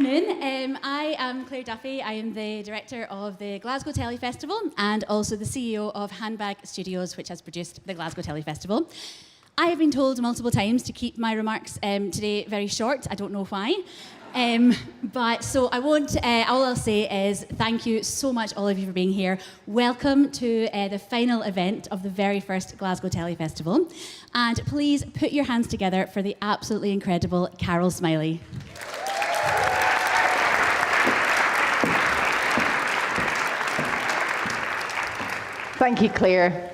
afternoon. I am Claire Duffy. I am the director of the Glasgow Tellyfest and also the CEO of Handbag Studios, which has produced the Glasgow Tellyfest. I have been told multiple times to keep my remarks today very short. I don't know why. But so I won't, all I'll say is thank you so much, all of you, for being here. Welcome to the final event of the very first Glasgow Tellyfest. And please put your hands together for the absolutely incredible Carol Smiley. Thank you, Claire.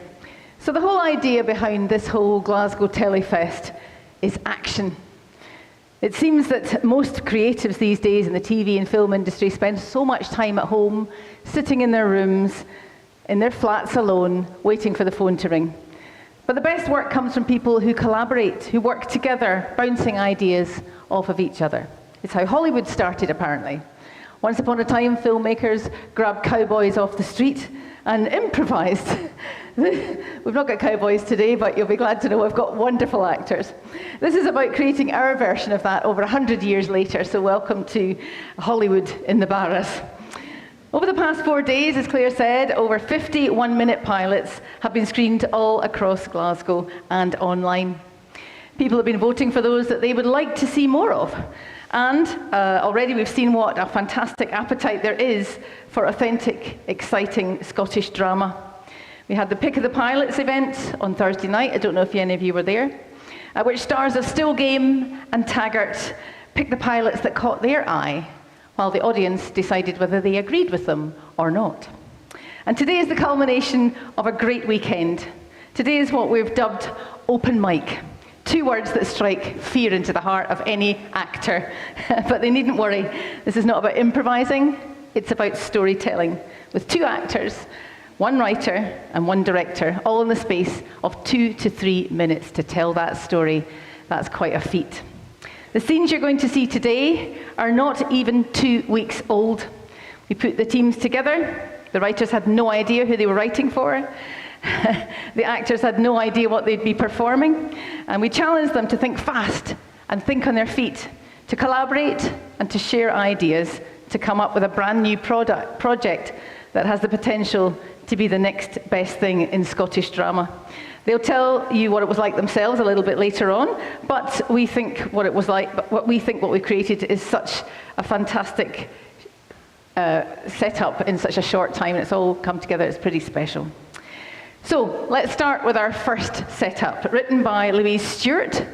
So the whole idea behind this whole Glasgow Tellyfest is action. It seems that most creatives these days in the TV and film industry spend so much time at home, sitting in their rooms, in their flats alone, waiting for the phone to ring. But the best work comes from people who collaborate, who work together, bouncing ideas off of each other. It's how Hollywood started, apparently. Once upon a time, filmmakers grabbed cowboys off the street and improvised. We've not got cowboys today, but you'll be glad to know we've got wonderful actors. This is about creating our version of that over 100 years later, so welcome to Hollywood in the Barras. Over the past 4 days, as Claire said, over 50 one-minute pilots have been screened all across Glasgow and online. People have been voting for those that they would like to see more of. And already we've seen what a fantastic appetite there is for authentic, exciting Scottish drama. We had the Pick of the Pilots event on Thursday night. I don't know if any of you were there, at which stars of Still Game and Taggart picked the pilots that caught their eye, while the audience decided whether they agreed with them or not. And today is the culmination of a great weekend. Today is what we've dubbed open mic. 2 words that strike fear into the heart of any actor. But they needn't worry. This is not about improvising. It's about storytelling, with 2 actors, 1 writer and 1 director, all in the space of 2 to 3 minutes to tell that story. That's quite a feat. The scenes you're going to see today are not even 2 weeks old. We put the teams together. The writers had no idea who they were writing for. The actors had no idea what they'd be performing. And we challenged them to think fast and think on their feet, to collaborate and to share ideas, to come up with a brand new project that has the potential to be the next best thing in Scottish drama. They'll tell you what it was like themselves a little bit later on, but we think what it was like, what we created is such a fantastic setup in such a short time, and it's all come together. It's pretty special. So let's start with our first setup, written by Louise Stewart,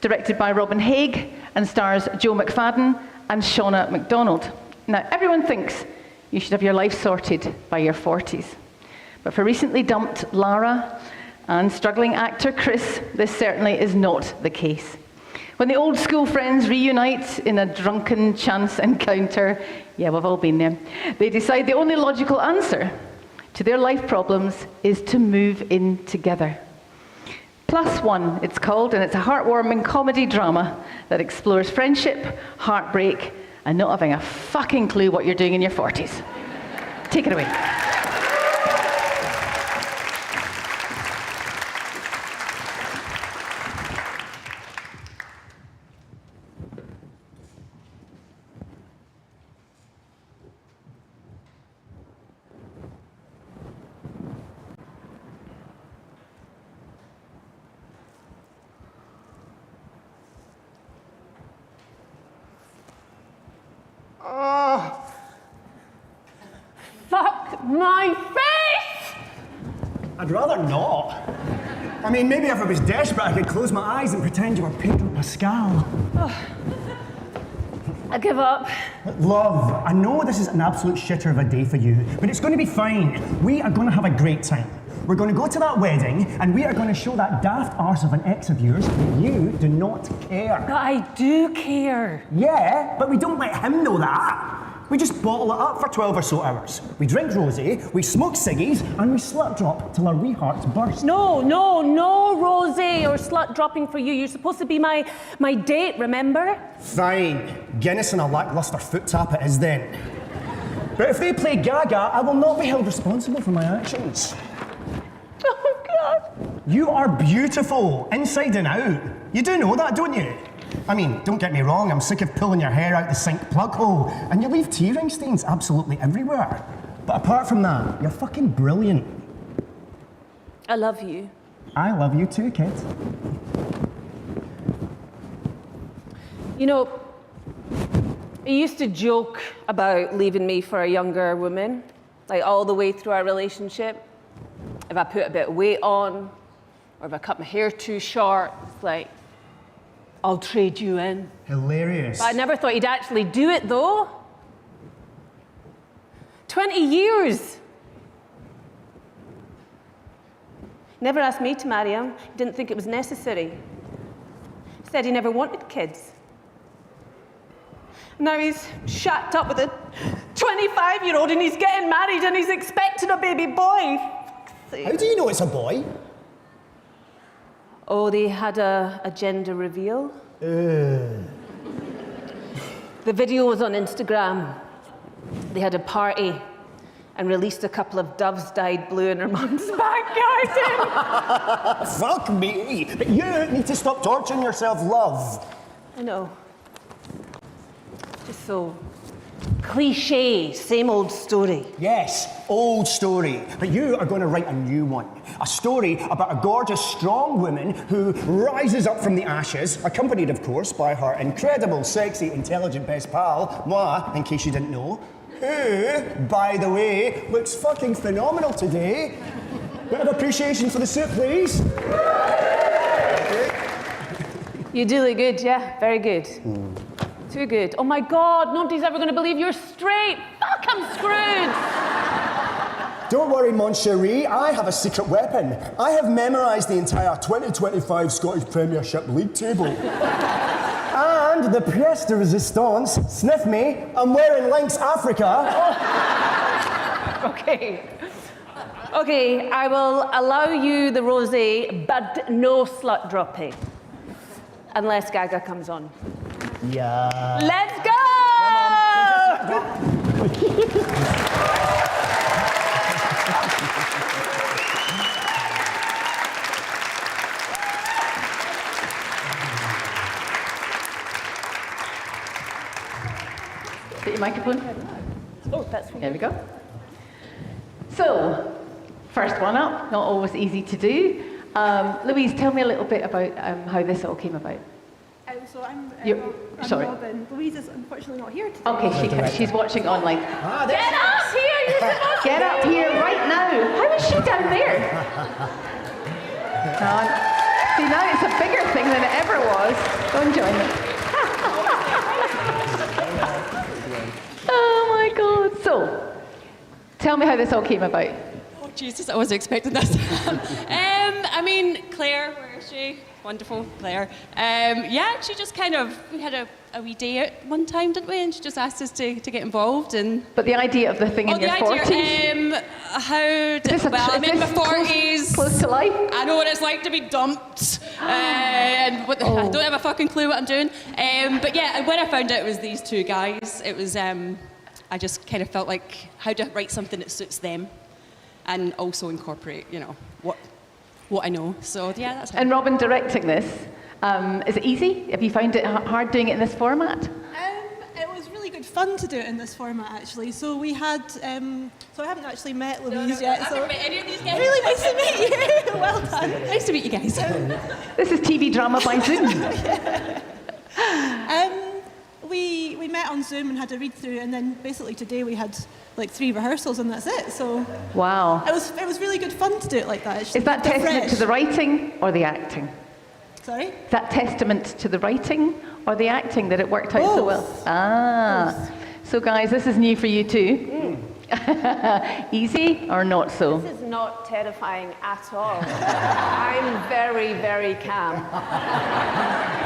directed by Robin Haig, and stars Joe McFadden and Shauna MacDonald. Now, everyone thinks you should have your life sorted by your 40s. But for recently dumped Lara and struggling actor Chris, this certainly is not the case. When the old school friends reunite in a drunken chance encounter, yeah, we've all been there, they decide the only logical answer to their life problems is to move in together. Plus One, it's called, and it's a heartwarming comedy drama that explores friendship, heartbreak, and not having a fucking clue what you're doing in your 40s. Take it away. Fuck my face! I'd rather not. I mean, maybe if I was desperate, I could close my eyes and pretend you were Pedro Pascal. I give up. Love, I know this is an absolute shitter of a day for you, but it's going to be fine. We are going to have a great time. We're going to go to that wedding, and we are going to show that daft arse of an ex of yours that you do not care. But I do care. Yeah, but we don't let him know that. We just bottle it up for 12 or so hours. We drink rosé, we smoke ciggies, and we slut drop till our wee hearts burst. No rosé or slut dropping for you. You're supposed to be my date, remember? Fine. Guinness and a lacklustre foot tap it is then. But if they play Gaga, I will not be held responsible for my actions. Oh, God. You are beautiful, inside and out. You do know that, don't you? I mean, don't get me wrong, I'm sick of pulling your hair out the sink plug hole, and you leave tearing stains absolutely everywhere. But apart from that, you're fucking brilliant. I love you. I love you too, kid. You know, he used to joke about leaving me for a younger woman, like all the way through our relationship. If I put a bit of weight on, or if I cut my hair too short, it's like, I'll trade you in. Hilarious. But I never thought he'd actually do it, though. 20 years. Never asked me to marry him. He didn't think it was necessary. He said he never wanted kids. Now he's shacked up with a 25-year-old and he's getting married and he's expecting a baby boy. How do you know it's a boy? Oh, they had a gender reveal. The video was on Instagram. They had a party and released a couple of doves dyed blue in her mum's back garden. Fuck me! But you need to stop torturing yourself, love. I know. Just so cliche, same old story. Yes, old story. But you are going to write a new one. A story about a gorgeous, strong woman who rises up from the ashes, accompanied, of course, by her incredible, sexy, intelligent best pal, moi, in case you didn't know, who, by the way, looks fucking phenomenal today. Bit of appreciation for the suit, please. You do look good, yeah, very good. Too good. Oh my God, nobody's ever going to believe you're straight. Fuck, I'm screwed. Don't worry, mon chéri, I have a secret weapon. I have memorised the entire 2025 Scottish Premiership League table. And the pièce de résistance, sniff me, I'm wearing Lynx Africa. Okay, I will allow you the rosé, but no slut dropping. Unless Gaga comes on. Yeah. Let's go! Get your microphone. Oh, that's There we go. So, first one up, not always easy to do. Louise, tell me a little bit about how this all came about. So I'm sorry. Robin. Louise is unfortunately not here today. Okay, she's watching online. Get up here! You're supposed to Get up here right now. How is she down there? See, now it's a bigger thing than it ever was. Go and join them. Oh my God. So, tell me how this all came about. Oh Jesus, I wasn't expecting this. I mean, Claire, where is she? Wonderful, Claire. Yeah, she just we had a wee day out one time, didn't we? And she just asked us to get involved. And But the idea of the thing in your 40s? I'm in my 40s. Close to life? I know what it's like to be dumped. I don't have a fucking clue what I'm doing. But yeah, when I found out it was these two guys, it was, I just kind of felt like, how do I write something that suits them? And also incorporate, what I know. So yeah, that's how. And Robin directing this, is it easy? Have you found it hard doing it in this format? It was really good fun to do it in this format, actually. So we had, so I haven't actually met Louise yet. I haven't met any of these guys. Really nice to meet you. Well done. Nice to meet you guys. This is TV drama by Zoom. We met on Zoom and had a read through, and then basically today we had like 3 rehearsals and that's it. So Wow. it was really good fun to do it like that. It's Is that just testament fresh. to the writing or the acting? Sorry? Is that testament to the writing or the acting that it worked out so well? Both. Ah. So guys, this is new for you too. Easy or not so? This is not terrifying at all. I'm very, very calm.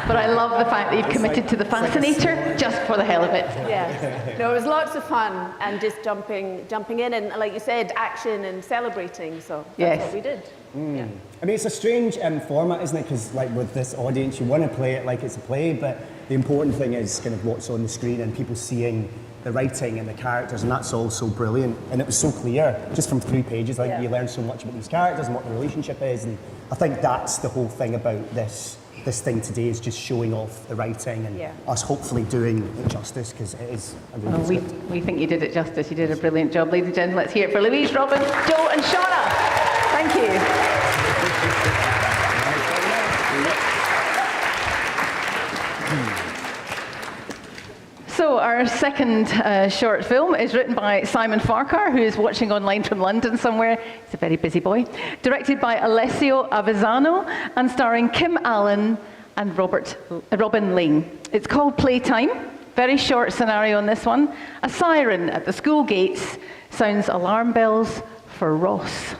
But I love the fact that you've committed to the fascinator just for the hell of it. Yes. No, it was lots of fun and just jumping in and, like you said, action and celebrating. So that's what we did. Yeah. I mean, it's a strange format, isn't it? Because like with this audience, you want to play it like it's a play, but the important thing is kind of what's on the screen and people seeing the writing and the characters, and that's all so brilliant. And it was so clear, just from 3 pages, like you learn so much about these characters and what the relationship is, and I think that's the whole thing about this this thing today is just showing off the writing and Yeah. us hopefully doing it justice, because it is a really Well, good script. we think you did it justice. You did a brilliant job. Ladies and gentlemen, let's hear it for Louise, Robin, Joe and Shauna. Thank you. So our second short film is written by Simon Farquhar, who is watching online from London somewhere. He's a very busy boy. Directed by Alessio Avezzano and starring Kim Allan and Robin Laing. It's called Playtime. Very short scenario on this one. A siren at the school gates sounds alarm bells for Ross.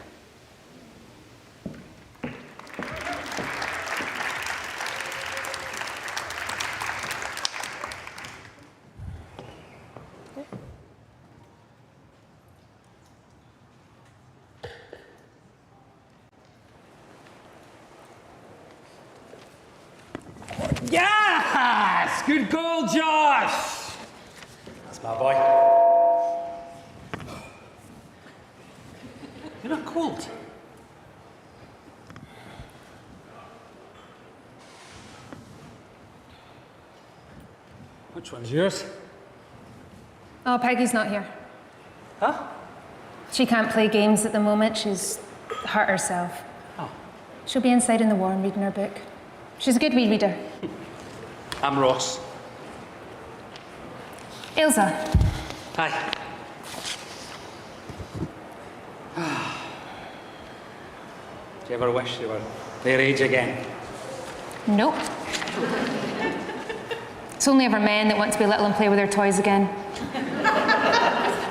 Yes! Good goal, Josh! That's my boy. You're not cold. Which one's yours? Oh, Peggy's not here. Huh? She can't play games at the moment. She's hurt herself. Oh. She'll be inside in the warm reading her book. She's a good wee reader. I'm Ross. Ilsa. Hi. Do you ever wish you were their age again? Nope. It's only ever men that want to be little and play with their toys again.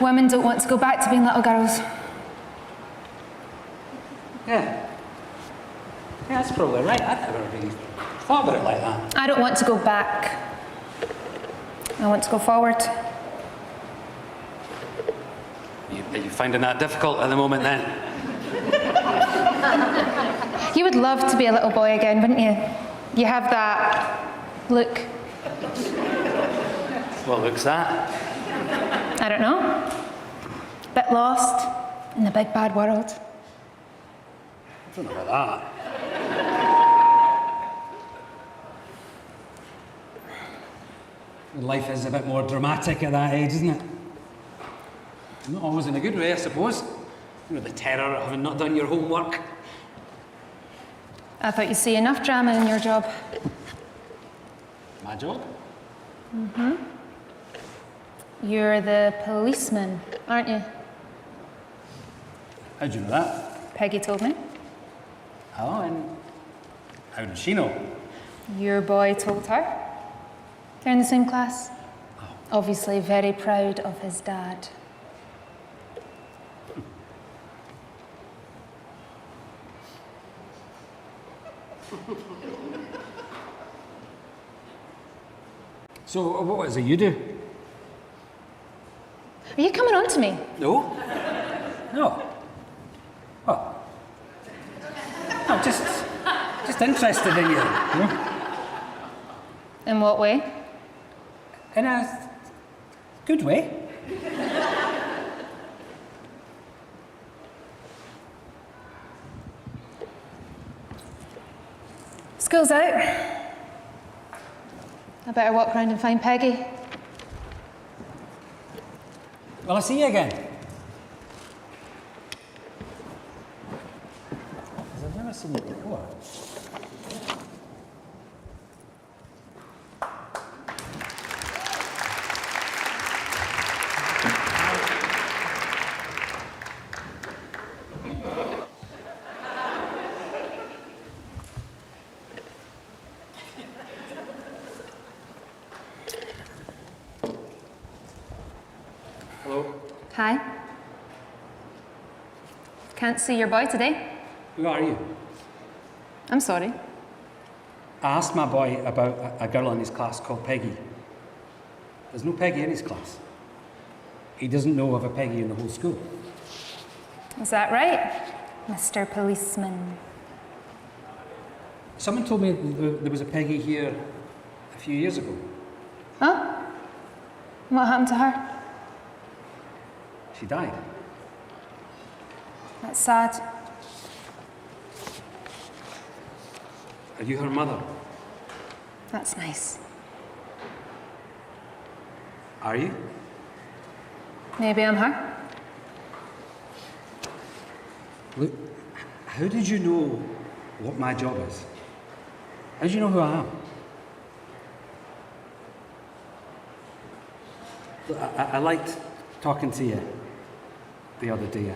Women don't want to go back to being little girls. Yeah. Yeah, that's probably right. I'd never really thought about it like that. I don't want to go back. I want to go forward. Are you finding that difficult at the moment then? You would love to be a little boy again, wouldn't you? You have that look. What looks that? I don't know. Bit lost in the big bad world. I don't know about that. Life is a bit more dramatic at that age, isn't it? Not always in a good way, I suppose. You know, the terror of having not done your homework. I thought you'd see enough drama in your job. My job? You're the policeman, aren't you? How'd you know that? Peggy told me. Oh, and how did she know? Your boy told her. They're in the same class. Obviously very proud of his dad. So, what is it you do? Are you coming on to me? No? No. Oh. I'm just interested in you. In what way? In a good way. School's out. I better walk round and find Peggy. Will I see you again? I've never seen you before. Hello. Hi. Can't see your boy today. Who are you? I'm sorry. I asked my boy about a girl in his class called Peggy. There's no Peggy in his class. He doesn't know of a Peggy in the whole school. Is that right, Mr. Policeman? Someone told me there was a Peggy here a few years ago. Huh? What happened to her? She died. That's sad. Are you her mother? That's nice. Are you? Maybe I'm her. Look, how did you know what my job is? How did you know who I am? Look, I liked talking to you the other day.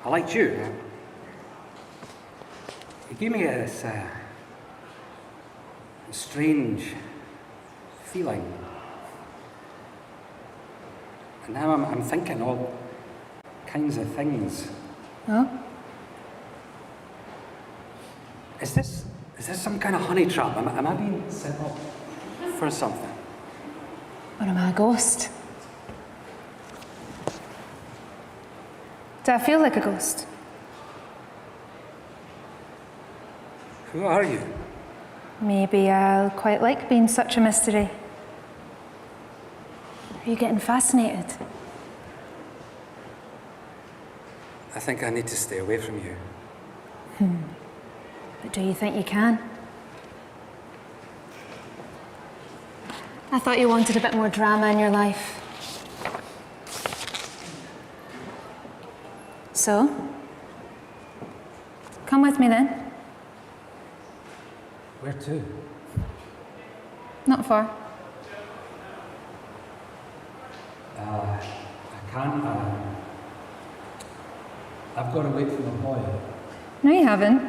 I liked you. You gave me this strange feeling. And now I'm thinking all kinds of things. Oh? Is this some kind of honey trap? Am I being set up for something? Or am I a ghost? Do I feel like a ghost? Who are you? Maybe I'll quite like being such a mystery. Are you getting fascinated? I think I need to stay away from you. But do you think you can? I thought you wanted a bit more drama in your life. So? Come with me then. Where to? Not far. I can't. I've got to wait for my boy. No, you haven't.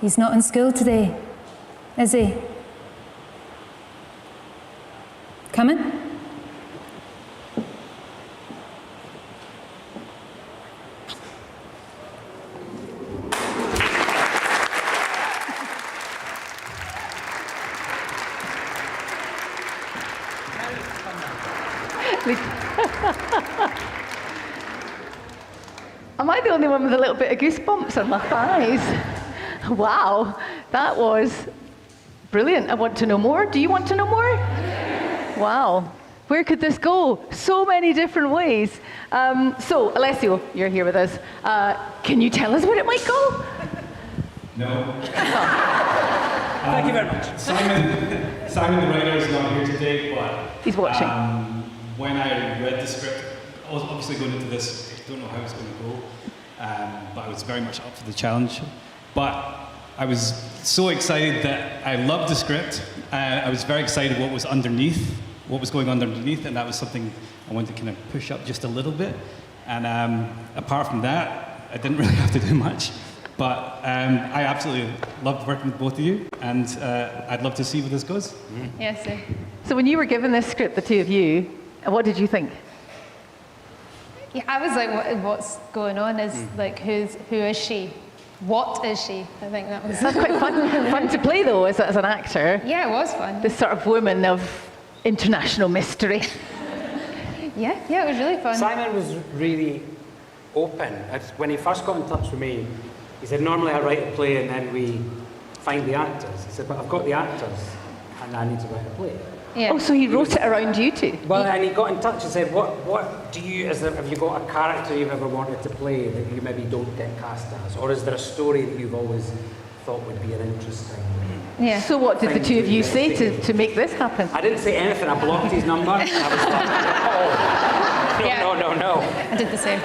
He's not in school today, is he? Coming? Am I the only one with a little bit of goosebumps on my thighs? Wow, that was brilliant. I want to know more. Do you want to know more? Wow. Where could this go? So many different ways. So, Alessio, you're here with us. Can you tell us where it might go? No. Thank you very much. Simon, the writer, is not here today, but He's watching. When I read the script, I was obviously going into this, I don't know how it's going to go, but I was very much up for the challenge. But I was so excited that I loved the script. I was very excited what was underneath, what was going on underneath, and that was something I wanted to kind of push up just a little bit. And apart from that, I didn't really have to do much. But I absolutely loved working with both of you, and I'd love to see where this goes. Yes, sir. So when you were given this script, the two of you, what did you think? Yeah, I was like, what's going on? Is like, who is she? What is she? I think that was. That's quite fun to play though, as an actor. Yeah, it was fun. This sort of woman of international mystery. Yeah, it was really fun. Simon was really open. When he first got in touch with me, he said, normally I write a play and then we find the actors. He said, but I've got the actors and I need to write a play. Yeah. Oh, so he wrote it around you two? Well, and he got in touch and said, what do you, have you got a character you've ever wanted to play that you maybe don't get cast as? Or is there a story that you've always thought would be an interesting Yeah. So what did the two of you say to make this happen? I didn't say anything. I blocked his number. And I was like, oh, no. I did the same.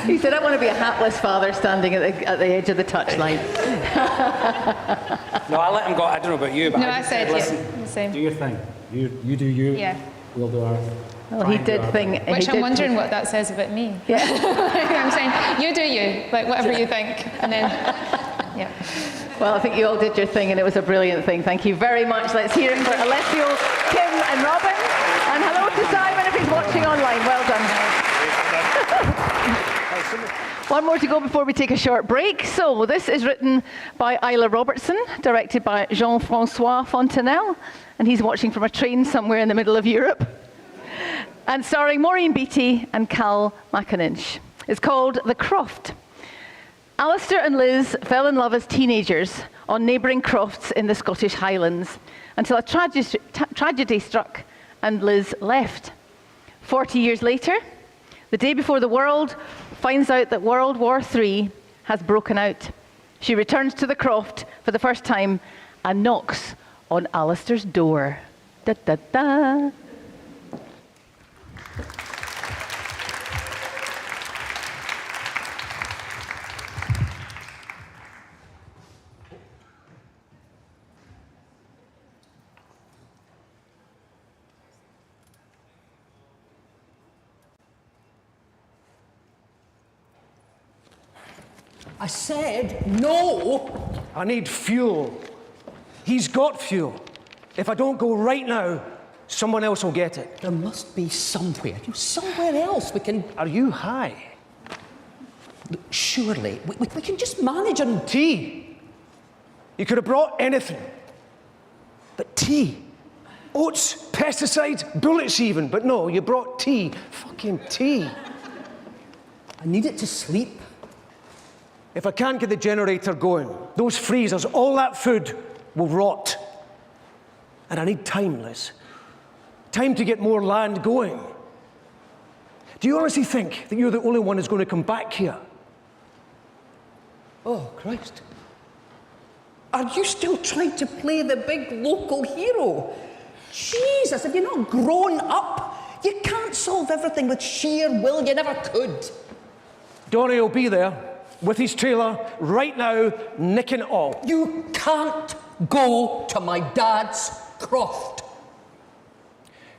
He said, I want to be a hapless father standing at the edge of the touchline. No, I let him go. I don't know about you, but No, I I just said, listen, yeah, the same. do your thing. You do you. Yeah. We'll do our. Well, he did thing. Which I'm wondering what that says about me. Yeah. I'm saying, you do you, like whatever you think, and then, yeah. Well, I think you all did your thing, and it was a brilliant thing. Thank you very much. Let's hear it for Alessio, Kim, and Robin. And hello to Simon if he's watching online. Well done. One more to go before we take a short break. So this is written by Isla Robertson, directed by Jean-François Fontenelle, and he's watching from a train somewhere in the middle of Europe, and starring Maureen Beattie and MacAninch. It's called The Croft. Alistair and Liz fell in love as teenagers on neighbouring crofts in the Scottish Highlands until a tragedy struck and Liz left. 40 years later, the day before the world finds out that World War III has broken out, she returns to the croft for the first time and knocks on Alistair's door. Da, da, da. I said no. I need fuel. He's got fuel. If I don't go right now, someone else will get it. There must be somewhere else we can... Are you high? Surely, we can just manage on... Tea. You could have brought anything. But tea. Oats, pesticides, bullets even. But no, you brought tea. Fucking tea. I need it to sleep. If I can't get the generator going, those freezers, all that food will rot. And I need time, Liz. Time to get more land going. Do you honestly think that you're the only one who's going to come back here? Oh, Christ. Are you still trying to play the big local hero? Jesus, have you not grown up? You can't solve everything with sheer will. You never could. Donnie will be there with his trailer right now, nicking it all. You can't go to my dad's croft.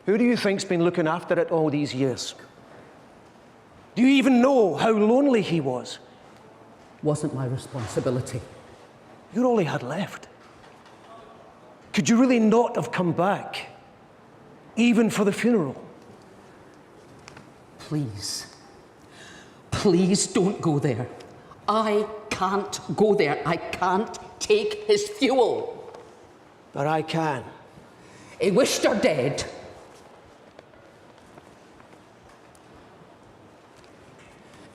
Who do you think's been looking after it all these years? Do you even know how lonely he was? Wasn't my responsibility. You're all he had left. Could you really not have come back, even for the funeral? Please. Please don't go there. I can't go there. I can't take his fuel. But I can. He wished her dead.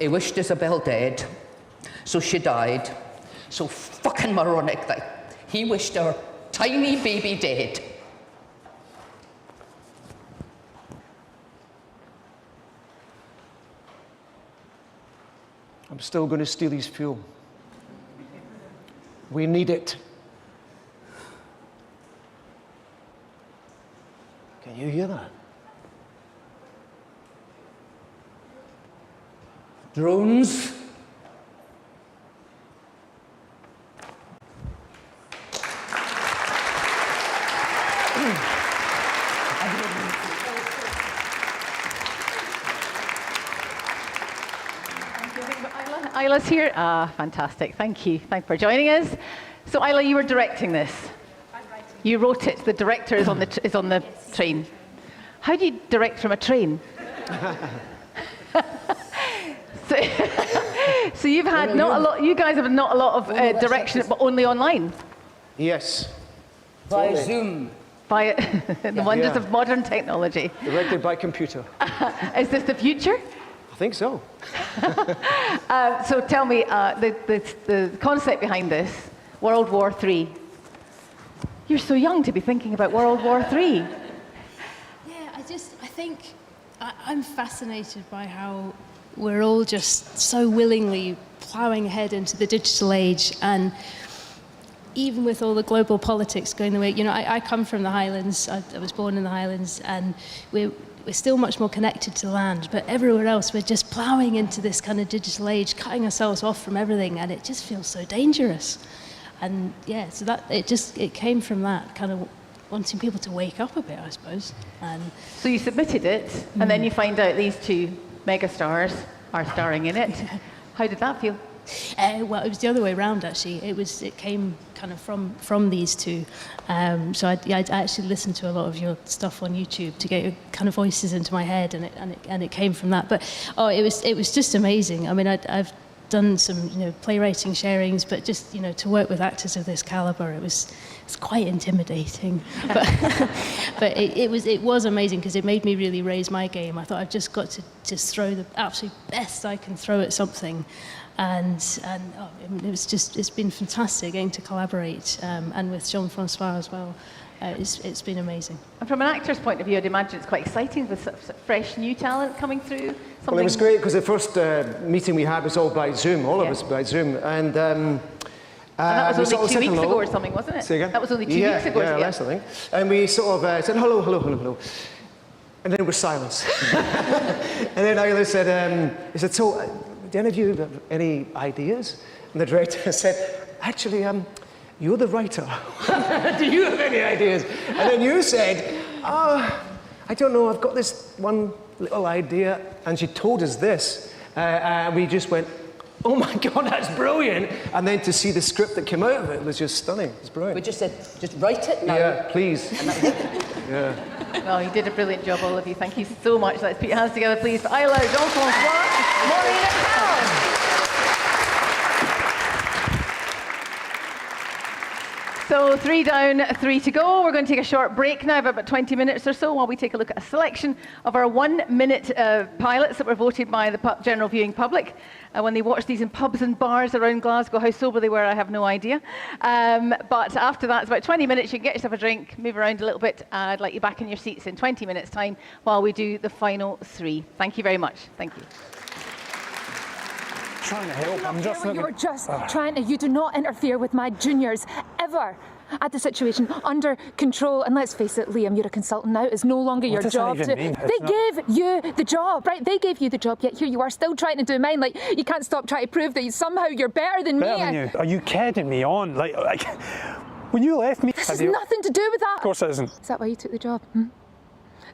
He wished Isabel dead, so she died. So fucking moronic that he wished her tiny baby dead. I'm still going to steal his fuel. We need it. Can you hear that? Drones. Isla's here. Ah, fantastic. Thank you. Thanks for joining us. So, Isla, you were directing this. I'm writing. You wrote it. The director is on the train. How do you direct from a train? So you've had not a lot. You guys have not a lot of direction, but only online. Yes. Via Zoom. By the wonders of modern technology. Directed by computer. Is this the future? I think so. So tell me, the concept behind this, World War III. You're so young to be thinking about World War III. Yeah, I think I'm fascinated by how we're all just so willingly ploughing ahead into the digital age, and even with all the global politics going the way, I come from the Highlands. I was born in the Highlands, and we're still much more connected to land, but everywhere else we're just ploughing into this kind of digital age, cutting ourselves off from everything, and it just feels so dangerous. And yeah, so that it came from that kind of wanting people to wake up a bit, I suppose. And so you submitted it, and then you find out these two megastars are starring in it. How did that feel? Well, it was the other way around, actually. It came kind of from these two. So I actually listened to a lot of your stuff on YouTube to get your kind of voices into my head, and it came from that. But it was just amazing. I mean, I've done some playwriting sharings, but just to work with actors of this caliber, it's quite intimidating. But it was amazing because it made me really raise my game. I thought I've just got to just throw the absolute best I can throw at something. And it's been fantastic getting to collaborate, and with Jean-Francois as well. It's been amazing. And from an actor's point of view, I'd imagine it's quite exciting with fresh new talent coming through. Well, it was great because the first meeting we had was all by Zoom, all of us by Zoom. And And that was we only sort of 2 said weeks hello. ago or something, wasn't it? Say again? That was only 2 Yeah, weeks ago. yeah, less, I think. And we sort of said hello, hello, hello, hello. And then it was silence. And then Isla said, he said, so, do any of you have any ideas? And the director said, actually, you're the writer. Do you have any ideas? And then you said, I don't know, I've got this one little idea. And she told us this. And we just went, oh my God, that's brilliant. And then to see the script that came out of it was just stunning. It's brilliant. We just said, just write it now. Yeah, please. Yeah. Well, you did a brilliant job, all of you. Thank you so much. Let's put your hands together, please, for Isla, Jean-François, Maureen and Allan. So 3 down, 3 to go. We're going to take a short break now, about 20 minutes or so, while we take a look at a selection of our 1-minute pilots that were voted by the general viewing public. When they watched these in pubs and bars around Glasgow, how sober they were, I have no idea. But after that, it's about 20 minutes. You can get yourself a drink, move around a little bit. I'd like you back in your seats in 20 minutes' time while we do the final 3. Thank you very much. Thank you. Trying to help. I'm just you were just trying to. You do not interfere with my juniors ever. At the situation under control, and let's face it, Liam, you're a consultant now. It's no longer your job. They gave you the job, right? They gave you the job, yet here you are still trying to do mine. Like, you can't stop trying to prove that somehow you're better than me. Than you. Are you kidding me on? Like, when you left me... This has nothing to do with that. Of course it isn't. Is that why you took the job?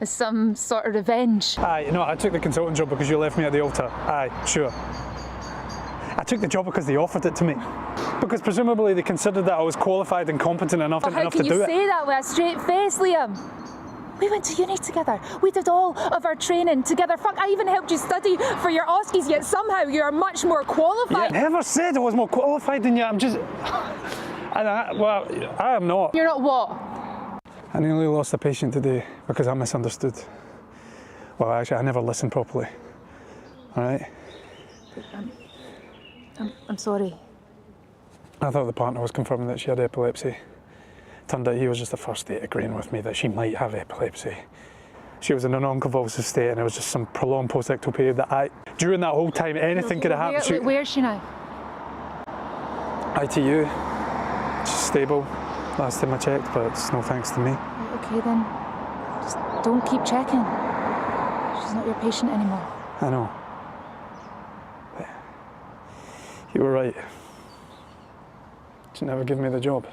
As some sort of revenge? Aye, no, I took the consultant job because you left me at the altar. Aye, sure. I took the job because they offered it to me. Because presumably they considered that I was qualified and competent enough to do it. How can you say that with a straight face, Liam? We went to uni together. We did all of our training together. Fuck, I even helped you study for your Oskies, yet somehow you're much more qualified. Yeah, I never said I was more qualified than you. I'm just... well, I am not. You're not what? I nearly lost a patient today because I misunderstood. Well, actually, I never listened properly. All right? I'm sorry. I thought the partner was confirming that she had epilepsy. Turned out he was just the first date agreeing with me that she might have epilepsy. She was in a non-convulsive state and it was just some prolonged post-ictal period that during that whole time, anything could have happened. Where is she now? ITU. She's stable. Last time I checked, but it's no thanks to me. Okay then, just don't keep checking. She's not your patient anymore. I know. You were right. She never gave me the job.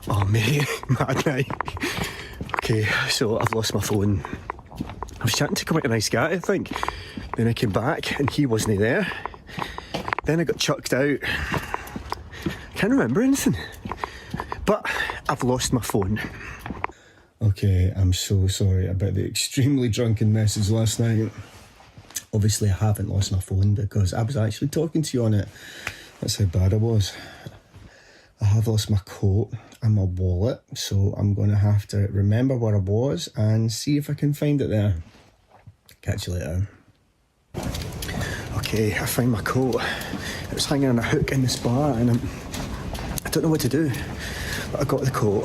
Oh mate, mad night. Okay, so I've lost my phone. I was chatting to quite a nice guy, I think. Then I came back and he wasn't there. Then I got chucked out. Can't remember anything. But I've lost my phone. Okay, I'm so sorry about the extremely drunken message last night. Obviously I haven't lost my phone because I was actually talking to you on it. That's how bad I was. I have lost my coat and my wallet, so I'm going to have to remember where I was and see if I can find it there. Catch you later. Okay, I found my coat. It was hanging on a hook in this bar and I don't know what to do. But I got the coat,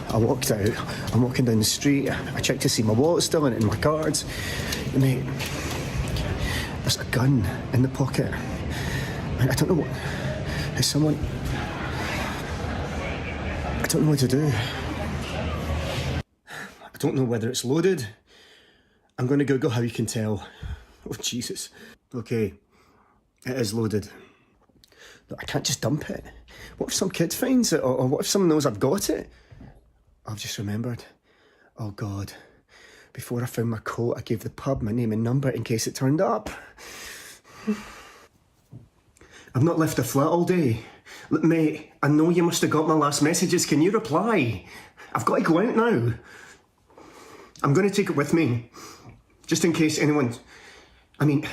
I walked out, I'm walking down the street, I checked to see my wallet's still in it and my cards. Mate, there's a gun in the pocket. I don't know what... Is someone... I don't know what to do. I don't know whether it's loaded. I'm going to Google how you can tell. Oh, Jesus. Okay, it is loaded. Look, I can't just dump it. What if some kid finds it? Or what if someone knows I've got it? I've just remembered. Oh, God. Before I found my coat, I gave the pub my name and number in case it turned up. I've not left the flat all day. Look, mate, I know you must have got my last messages. Can you reply? I've got to go out now. I'm going to take it with me. Just in case anyone... I mean,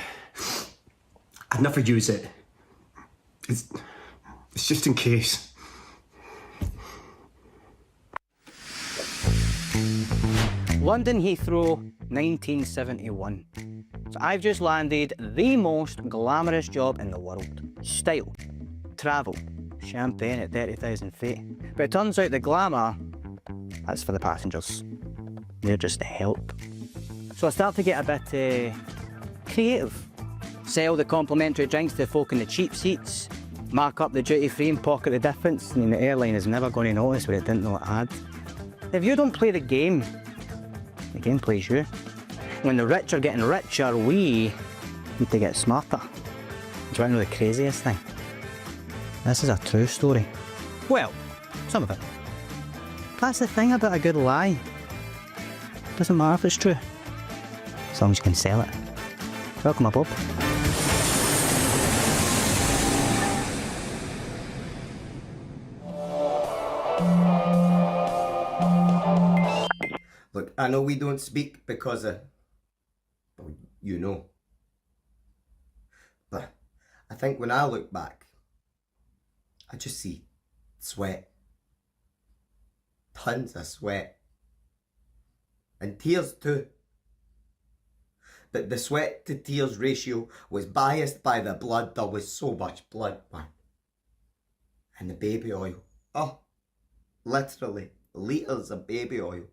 I'd never use it. It's just in case. London Heathrow, 1971. So I've just landed the most glamorous job in the world. Style, travel, champagne at 30,000 feet. But it turns out the glamour, that's for the passengers. They're just the help. So I started to get a bit creative. Sell the complimentary drinks to folk in the cheap seats, mark up the duty free and pocket the difference. I mean, the airline is never going to notice what it didn't know it had. If you don't play the game plays you. When the rich are getting richer, we need to get smarter. Do you want to know the craziest thing? This is a true story. Well, some of it. That's the thing about a good lie. Doesn't matter if it's true, as long as you can sell it. Welcome aboard. Look, I know we don't speak because of, well, you know. But I think when I look back, I just see sweat. Tons of sweat. And tears too. But the sweat to tears ratio was biased by the blood. There was so much blood, man. And the baby oil. Oh, literally, litres of baby oil.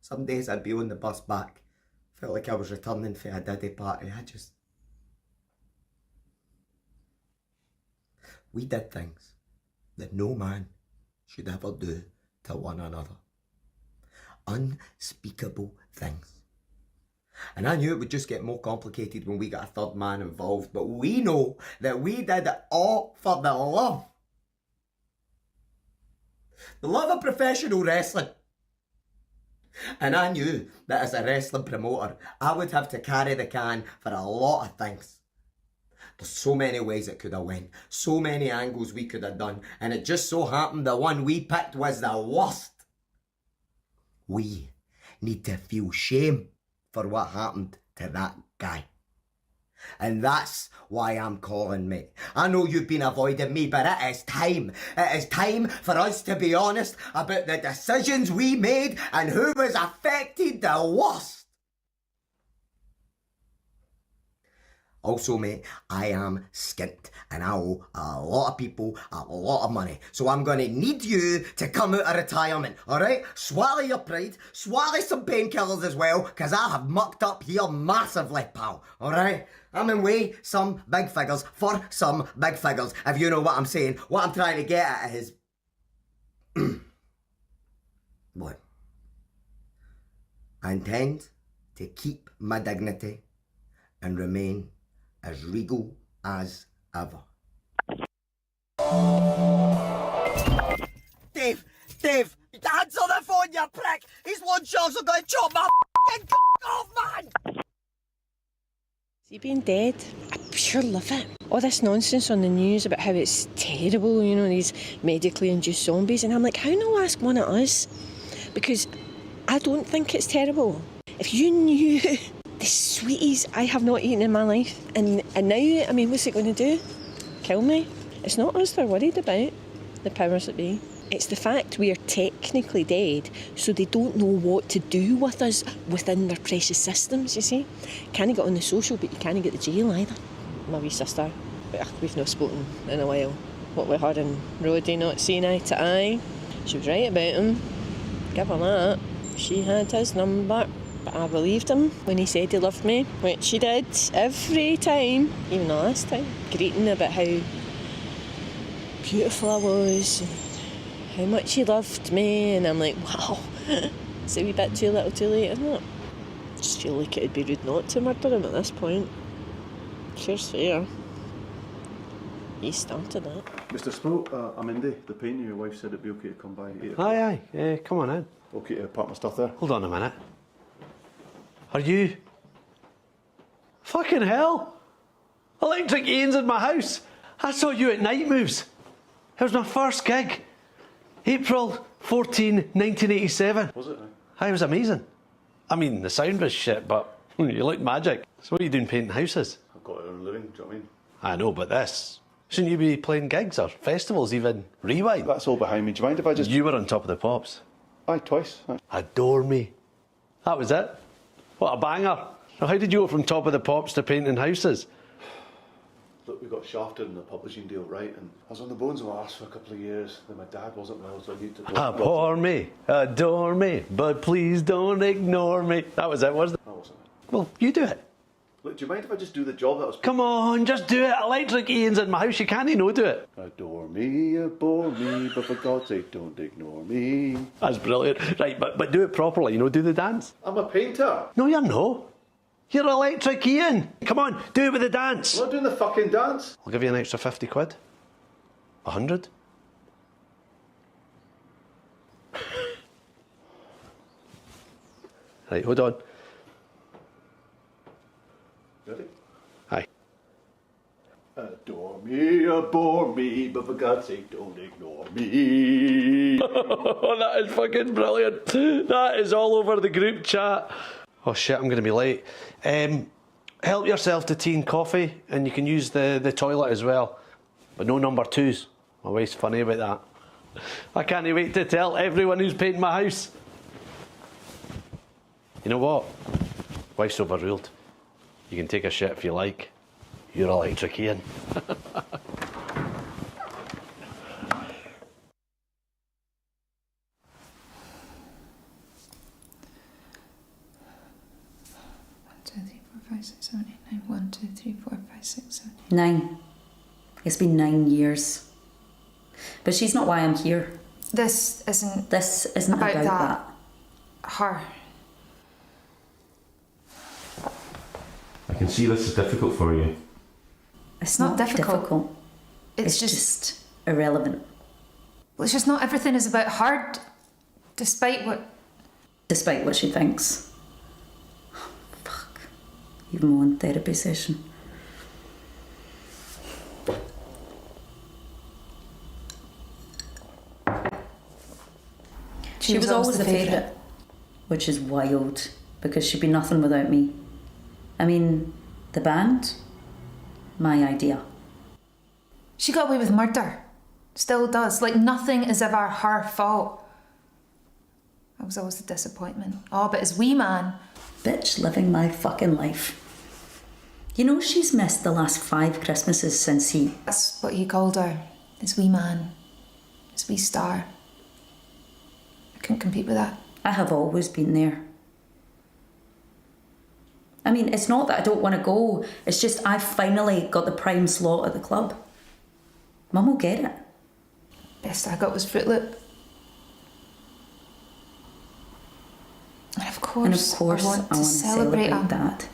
Some days I'd be on the bus back. Felt like I was returning for a daddy party. We did things that no man should ever do to one another. Unspeakable things. And I knew it would just get more complicated when we got a third man involved, but we know that we did it all for the love. The love of professional wrestling. And I knew that as a wrestling promoter, I would have to carry the can for a lot of things. There's so many ways it could have went, so many angles we could have done, and it just so happened the one we picked was the worst. We need to feel shame for what happened to that guy. And that's why I'm calling, mate. I know you've been avoiding me, but it is time. It is time for us to be honest about the decisions we made and who was affected the worst. Also, mate, I am skint and I owe a lot of people a lot of money. So I'm going to need you to come out of retirement, alright? Swallow your pride, swallow some painkillers as well, because I have mucked up here massively, pal, alright? I'm in way some big figures for some big figures, if you know what I'm saying. What I'm trying to get at is... Boy. I intend to keep my dignity and remain as regal as ever. Dave! Answer the phone, you prick! He's one chance I'm gonna chop my f***ing off, man! See, being dead, I pure love it. All this nonsense on the news about how it's terrible, you know, these medically induced zombies, and I'm like, how no ask one of us? Because I don't think it's terrible. If you knew the sweeties I have not eaten in my life, and now, I mean, what's it going to do? Kill me? It's not us they're worried about, the powers that be. It's the fact we are technically dead, so they don't know what to do with us within their precious systems, you see. Can't get on the social, but you can't get the jail either. My wee sister, we've not spoken in a while. What with her and Roddy not seeing eye to eye. She was right about him. Give her that. She had his number. But I believed him when he said he loved me, which he did every time, even the last time, greeting about how beautiful I was and how much he loved me, and I'm like, wow, it's a wee bit too little too late, isn't it? I just feel like it'd be rude not to murder him at this point. Fair's fair. He started it. Mr. Sprout, I'm Indy, the painter. Your wife said it'd be okay to come by at 8 o'clock. Aye. Come on in. Okay to park my stuff there? Hold on a minute. Are you... Fucking hell! Electric Ian's in my house. I saw you at Night Moves. It was my first gig. April 14, 1987. Was it? It was amazing. I mean, the sound was shit, but you looked magic. So what are you doing painting houses? I've got a living, do you know what I mean? I know, but this... Shouldn't you be playing gigs or festivals, even Rewind? That's all behind me. Do you mind if I just... You were on Top of the Pops. Aye, twice. Aye. Adore Me. That was it. What a banger. Now, how did you go from Top of the Pops to painting houses? Look, we got shafted in the publishing deal, right? And I was on the bones of my arse for a couple of years. Then my dad wasn't well, so I needed to... Abhor me, adore me, but please don't ignore me. That was it, wasn't it? That wasn't it. Well, you do it. Look, do you mind if I just do the job that was... Come on, just do it. Electric Ian's in my house, you can't no do it. Adore me, but for God's sake, don't ignore me. That's brilliant. Right, but do it properly, do the dance. I'm a painter. No, you're not. You're Electric Ian. Come on, do it with the dance. I'm not doing the fucking dance. I'll give you an extra 50 quid. 100. Right, hold on. Ready? Aye. Adore me, abhor me, but for God's sake, don't ignore me. That is fucking brilliant. That is all over the group chat. Oh shit, I'm going to be late. Help yourself to tea and coffee, and you can use the toilet as well. But no number twos. My wife's funny about that. I can't wait to tell everyone who's painting my house. You know what? Wife's overruled. You can take a shit if you like. You're Electric Ian. Nine. It's been 9 years. But she's not why I'm here. This isn't about that. Her. I can see this is difficult for you. It's not difficult. It's just irrelevant. Well, it's just not everything is about her, despite what she thinks. Fuck. Even one therapy session. She was always the favourite, which is wild, because she'd be nothing without me. I mean, the band, my idea. She got away with murder. Still does. Like, nothing is ever her fault. I was always the disappointment. Oh, but as wee man... Bitch living my fucking life. You know she's missed the last 5 Christmases since he... That's what he called her. His wee man. His wee star. I couldn't compete with that. I have always been there. I mean, it's not that I don't want to go. It's just I finally got the prime slot at the club. Mum will get it. Best I got was Fruit Loop. And of course I want to celebrate him. Dad.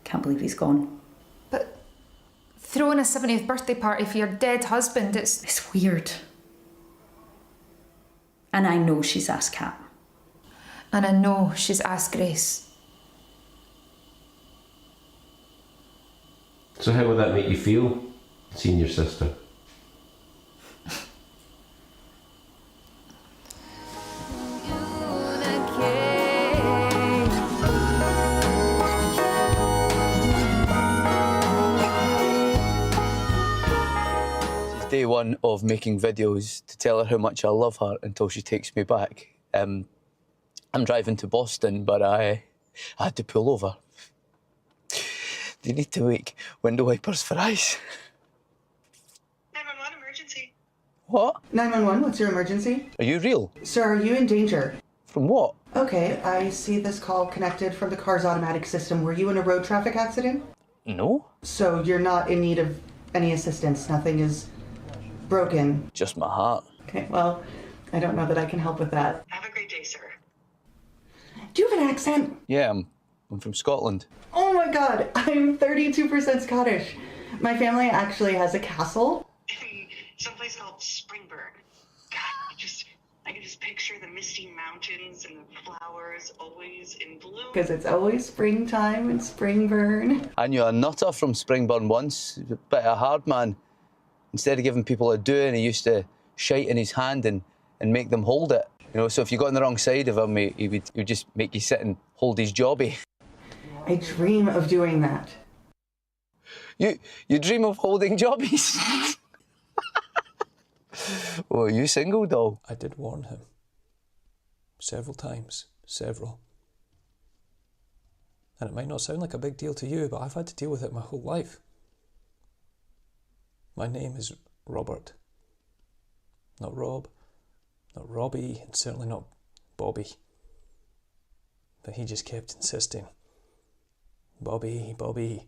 Can't believe he's gone. But throwing a 70th birthday party for your dead husband, it's weird. And I know she's asked Kat. And I know she's asked Grace. So how would that make you feel, seeing your sister? Day one of making videos to tell her how much I love her until she takes me back. I'm driving to Boston, but I had to pull over. They need to make window wipers for eyes. 911 emergency. What? 911, what's your emergency? Are you real? Sir, are you in danger? From what? Okay, I see this call connected from the car's automatic system. Were you in a road traffic accident? No. So you're not in need of any assistance? Nothing is broken? Just my heart. Okay, well, I don't know that I can help with that. Have a great day, sir. Do you have an accent? Yeah, I'm from Scotland. Oh my god, I'm 32% Scottish. My family actually has a castle in someplace called Springburn. God, I can just picture the misty mountains and the flowers always in bloom. Because it's always springtime in Springburn. I knew a nutter from Springburn once, a bit of a hard man. Instead of giving people a doing, he used to shite in his hand and make them hold it. You know, so if you got on the wrong side of him, he would just make you sit and hold his jobby. I dream of doing that. You dream of holding jobbies? Oh, are you single, doll? I did warn him. Several times. Several. And it might not sound like a big deal to you, but I've had to deal with it my whole life. My name is Robert. Not Rob, not Robbie, and certainly not Bobby. But he just kept insisting. Bobby, Bobby.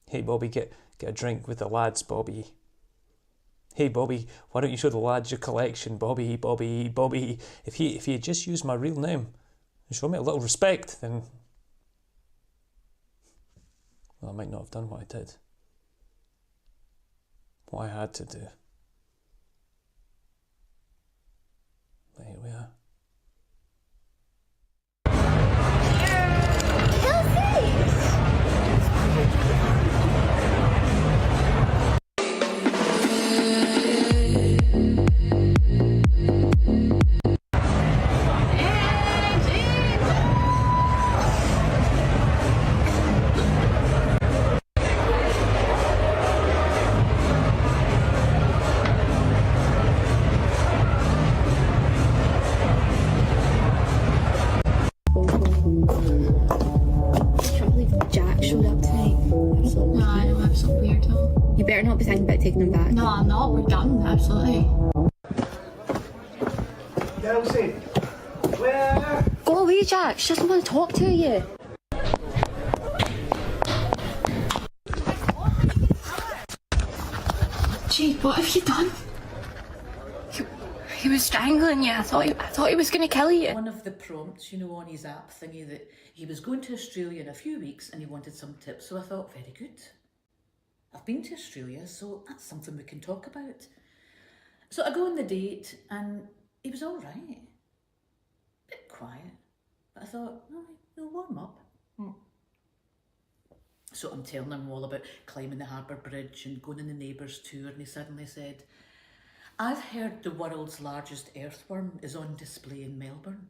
Hey, Bobby, get a drink with the lads, Bobby. Hey, Bobby, why don't you show the lads your collection, Bobby, Bobby, Bobby. If he had just used my real name and shown me a little respect, then... well, I might not have done what I did. What I had to do. But here we are. You better not be thinking about taking them back. No, I'm not. We're done, absolutely. Elsie, where? Go away, Jack. She doesn't want to talk to you. Gee, what have you done? He was strangling you. I thought he was going to kill you. One of the prompts, you know, on his app thingy that he was going to Australia in a few weeks and he wanted some tips. So I thought, very good. I've been to Australia, so that's something we can talk about. So I go on the date and he was all right. Bit quiet. But I thought, oh, he'll warm up. So I'm telling him all about climbing the harbour bridge and going on the neighbours tour, and he suddenly said, I've heard the world's largest earthworm is on display in Melbourne.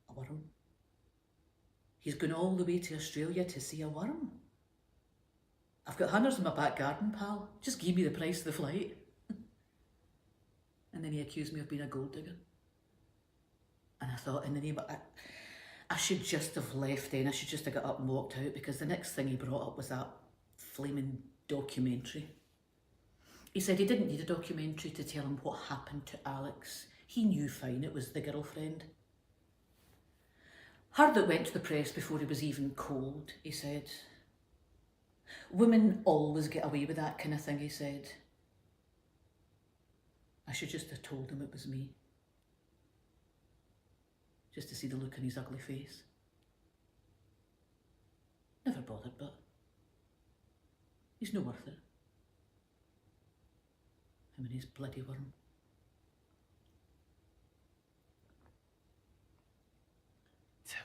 A worm. He's going all the way to Australia to see a worm. I've got hunters in my back garden, pal. Just give me the price of the flight. And then he accused me of being a gold digger. And I thought, in the name of... I should just have left then. I should just have got up and walked out, because the next thing he brought up was that flaming documentary. He said he didn't need a documentary to tell him what happened to Alex. He knew fine it was the girlfriend. Heard that went to the press before he was even cold, he said. Women always get away with that kind of thing, he said. I should just have told him it was me. Just to see the look on his ugly face. Never bothered, but he's no worth it. Him and his bloody worm.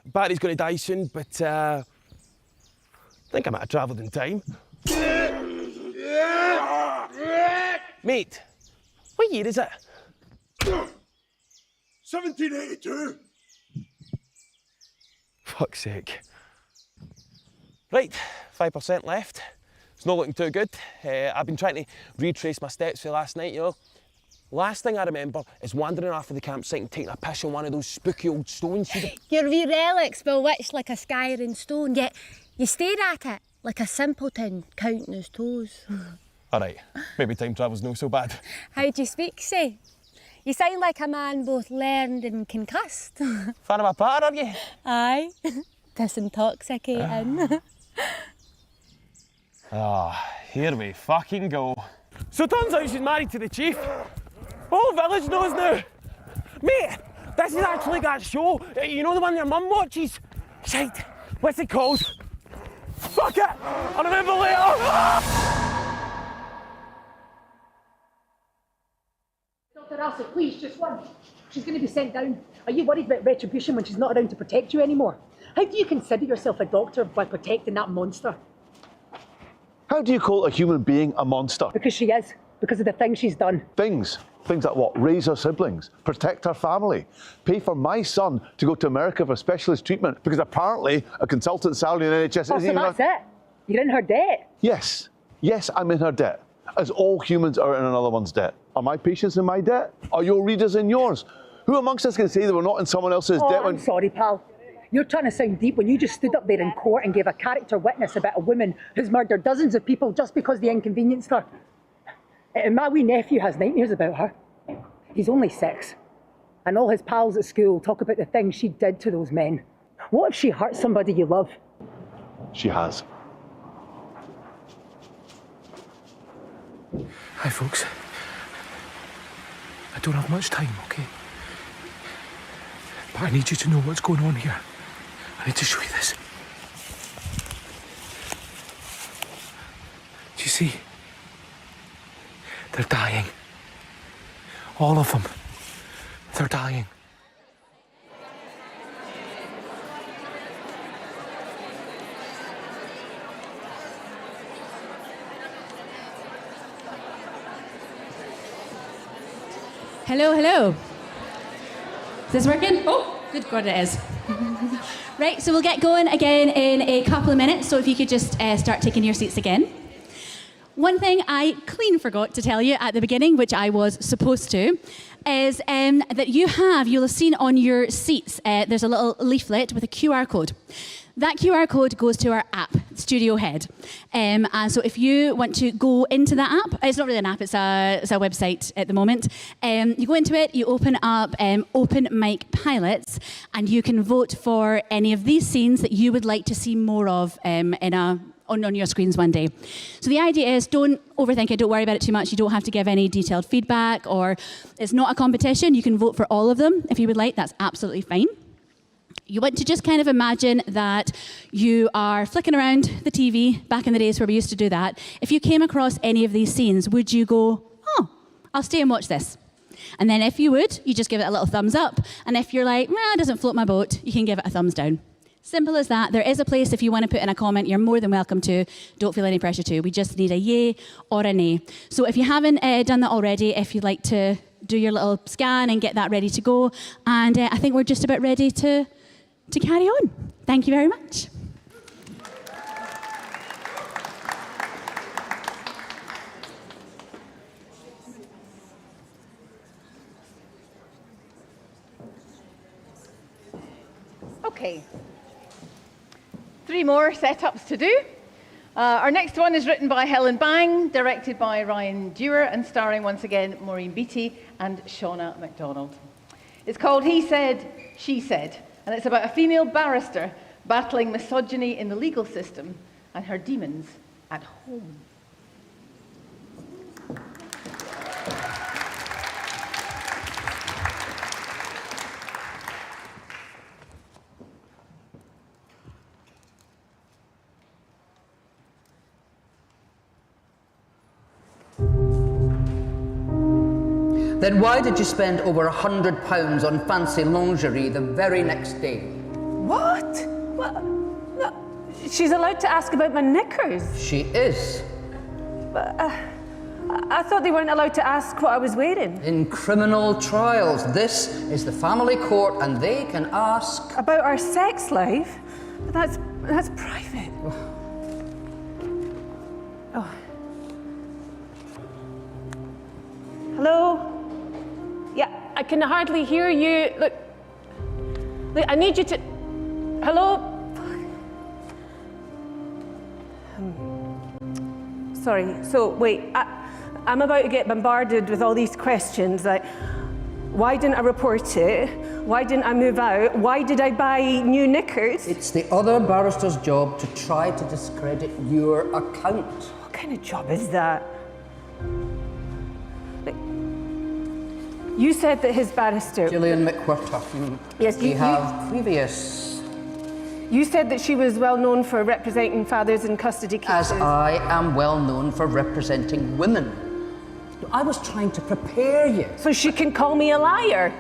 Barry's going to die soon, but I think I might have travelled in time. Mate, what year is it? 1782. Fuck's sake. Right, 5% left. It's not looking too good. I've been trying to retrace my steps for last night, you know. Last thing I remember is wandering off of the campsite and taking a piss on one of those spooky old stones. Your wee relics bewitched like a skyring stone, yet you stare at it like a simpleton counting his toes. All right, maybe time travel's no so bad. How do you speak, say? You sound like a man both learned and concussed. Fan of my part, are you? Aye, disintoxicating. Here we fucking go. So turns out she's married to the chief. The whole village knows now. Mate, this is actually that show. You know the one your mum watches? Shite, what's it called? Fuck it, I'll remember later. Dr. Alsop, please, just one. She's going to be sent down. Are you worried about retribution when she's not around to protect you anymore? How do you consider yourself a doctor by protecting that monster? How do you call a human being a monster? Because she is. Because of the things she's done. Things? Things like what? Raise her siblings, protect her family, pay for my son to go to America for specialist treatment because apparently a consultant salary in NHS Oh, isn't so even... that's it? You're in her debt? Yes. Yes, I'm in her debt. As all humans are in another one's debt. Are my patients in my debt? Are your readers in yours? Who amongst us can say that we're not in someone else's debt when... I'm sorry, pal. You're trying to sound deep when you just stood up there in court and gave a character witness about a woman who's murdered dozens of people just because they inconvenienced her. And my wee nephew has nightmares about her. He's only 6. And all his pals at school talk about the things she did to those men. What if she hurt somebody you love? She has. Hi, folks. I don't have much time, okay? But I need you to know what's going on here. I need to show you this. Do you see? They're dying. All of them. They're dying. Hello, hello. Is this working? Oh, good God, it is. Right, so we'll get going again in a couple of minutes, so if you could just start taking your seats again. One thing I clean forgot to tell you at the beginning, which I was supposed to, is that you'll have seen on your seats, there's a little leaflet with a QR code. That QR code goes to our app, Studio Head. And so if you want to go into that app, it's not really an app, it's a website at the moment. You go into it, you open up Open Mic Pilots, and you can vote for any of these scenes that you would like to see more of on your screens one day. So the idea is, don't overthink it, don't worry about it too much. You don't have to give any detailed feedback, or it's not a competition. You can vote for all of them if you would like, that's absolutely fine. You want to just kind of imagine that you are flicking around the TV, back in the days where we used to do that. If you came across any of these scenes, would you go, oh, I'll stay and watch this? And then if you would, you just give it a little thumbs up. And if you're like, it doesn't float my boat, you can give it a thumbs down. Simple as that. There is a place if you want to put in a comment, you're more than welcome to. Don't feel any pressure to. We just need a yay or a nay. So if you haven't done that already, if you'd like to do your little scan and get that ready to go. And I think we're just about ready to carry on. Thank you very much. Okay. 3 more setups to do. Our next one is written by Helen Bang, directed by Ryan Dewar, and starring once again Maureen Beattie and Shauna MacDonald. It's called He Said, She Said, and it's about a female barrister battling misogyny in the legal system and her demons at home. Then why did you spend over £100 on fancy lingerie the very next day? What? What? No, she's allowed to ask about my knickers. She is. But, I thought they weren't allowed to ask what I was wearing. In criminal trials, this is the family court and they can ask... About our sex life? But that's private. Oh. Hello? Yeah, I can hardly hear you. Look, I need you to... Hello? Sorry, so wait, I'm about to get bombarded with all these questions like, why didn't I report it? Why didn't I move out? Why did I buy new knickers? It's the other barrister's job to try to discredit your account. What kind of job is that? You said that his barrister... Gillian McWhirter. Yes, we have previous... You said that she was well known for representing fathers in custody cases. As I am well known for representing women. I was trying to prepare you. So she can call me a liar?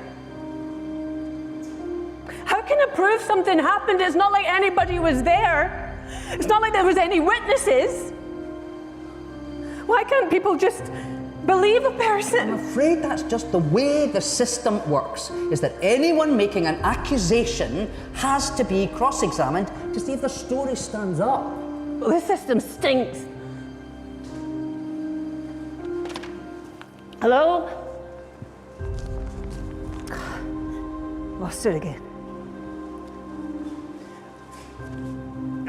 How can I prove something happened? It's not like anybody was there. It's not like there was any witnesses. Why can't people just... believe a person? I'm afraid that's just the way the system works, is that anyone making an accusation has to be cross-examined to see if their story stands up. Well, this system stinks. Hello? Lost it again.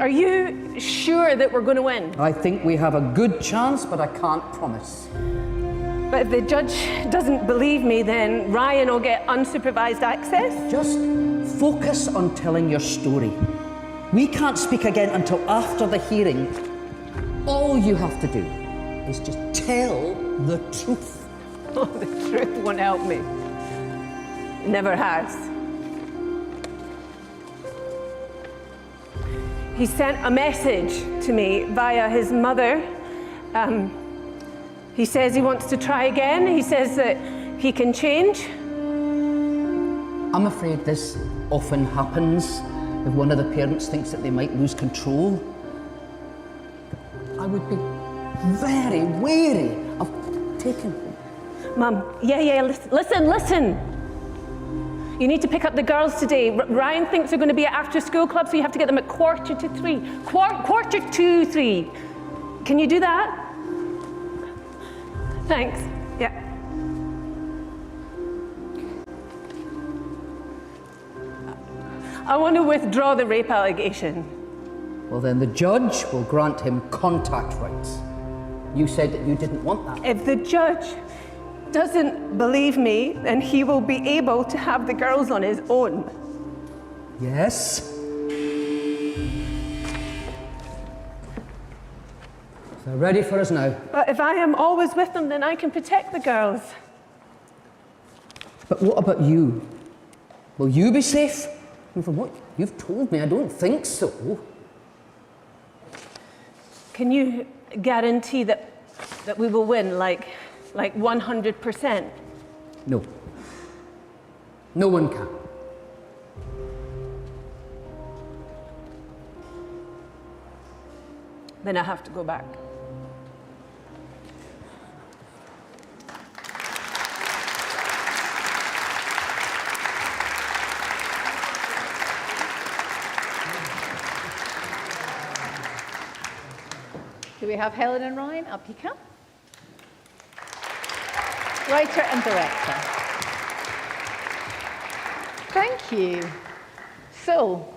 Are you sure that we're going to win? I think we have a good chance, but I can't promise. But if the judge doesn't believe me, then Ryan will get unsupervised access? Just focus on telling your story. We can't speak again until after the hearing. All you have to do is just tell the truth. Oh, the truth won't help me. It never has. He sent a message to me via his mother. He says he wants to try again. He says that he can change. I'm afraid this often happens if one of the parents thinks that they might lose control. I would be very wary of taking him. Mum, listen. You need to pick up the girls today. Ryan thinks they're going to be at after-school club, so you have to get them at 2:45. Quarter to 3. Can you do that? Thanks. Yeah. I want to withdraw the rape allegation. Well, then the judge will grant him contact rights. You said that you didn't want that. If the judge doesn't believe me, then he will be able to have the girls on his own. Yes? They're ready for us now. But if I am always with them, then I can protect the girls. But what about you? Will you be safe? And from what you've told me, I don't think so. Can you guarantee that we will win, like 100%? No. No one can. Then I have to go back. Do we have Helen and Ryan up here? Writer and director. Thank you. So,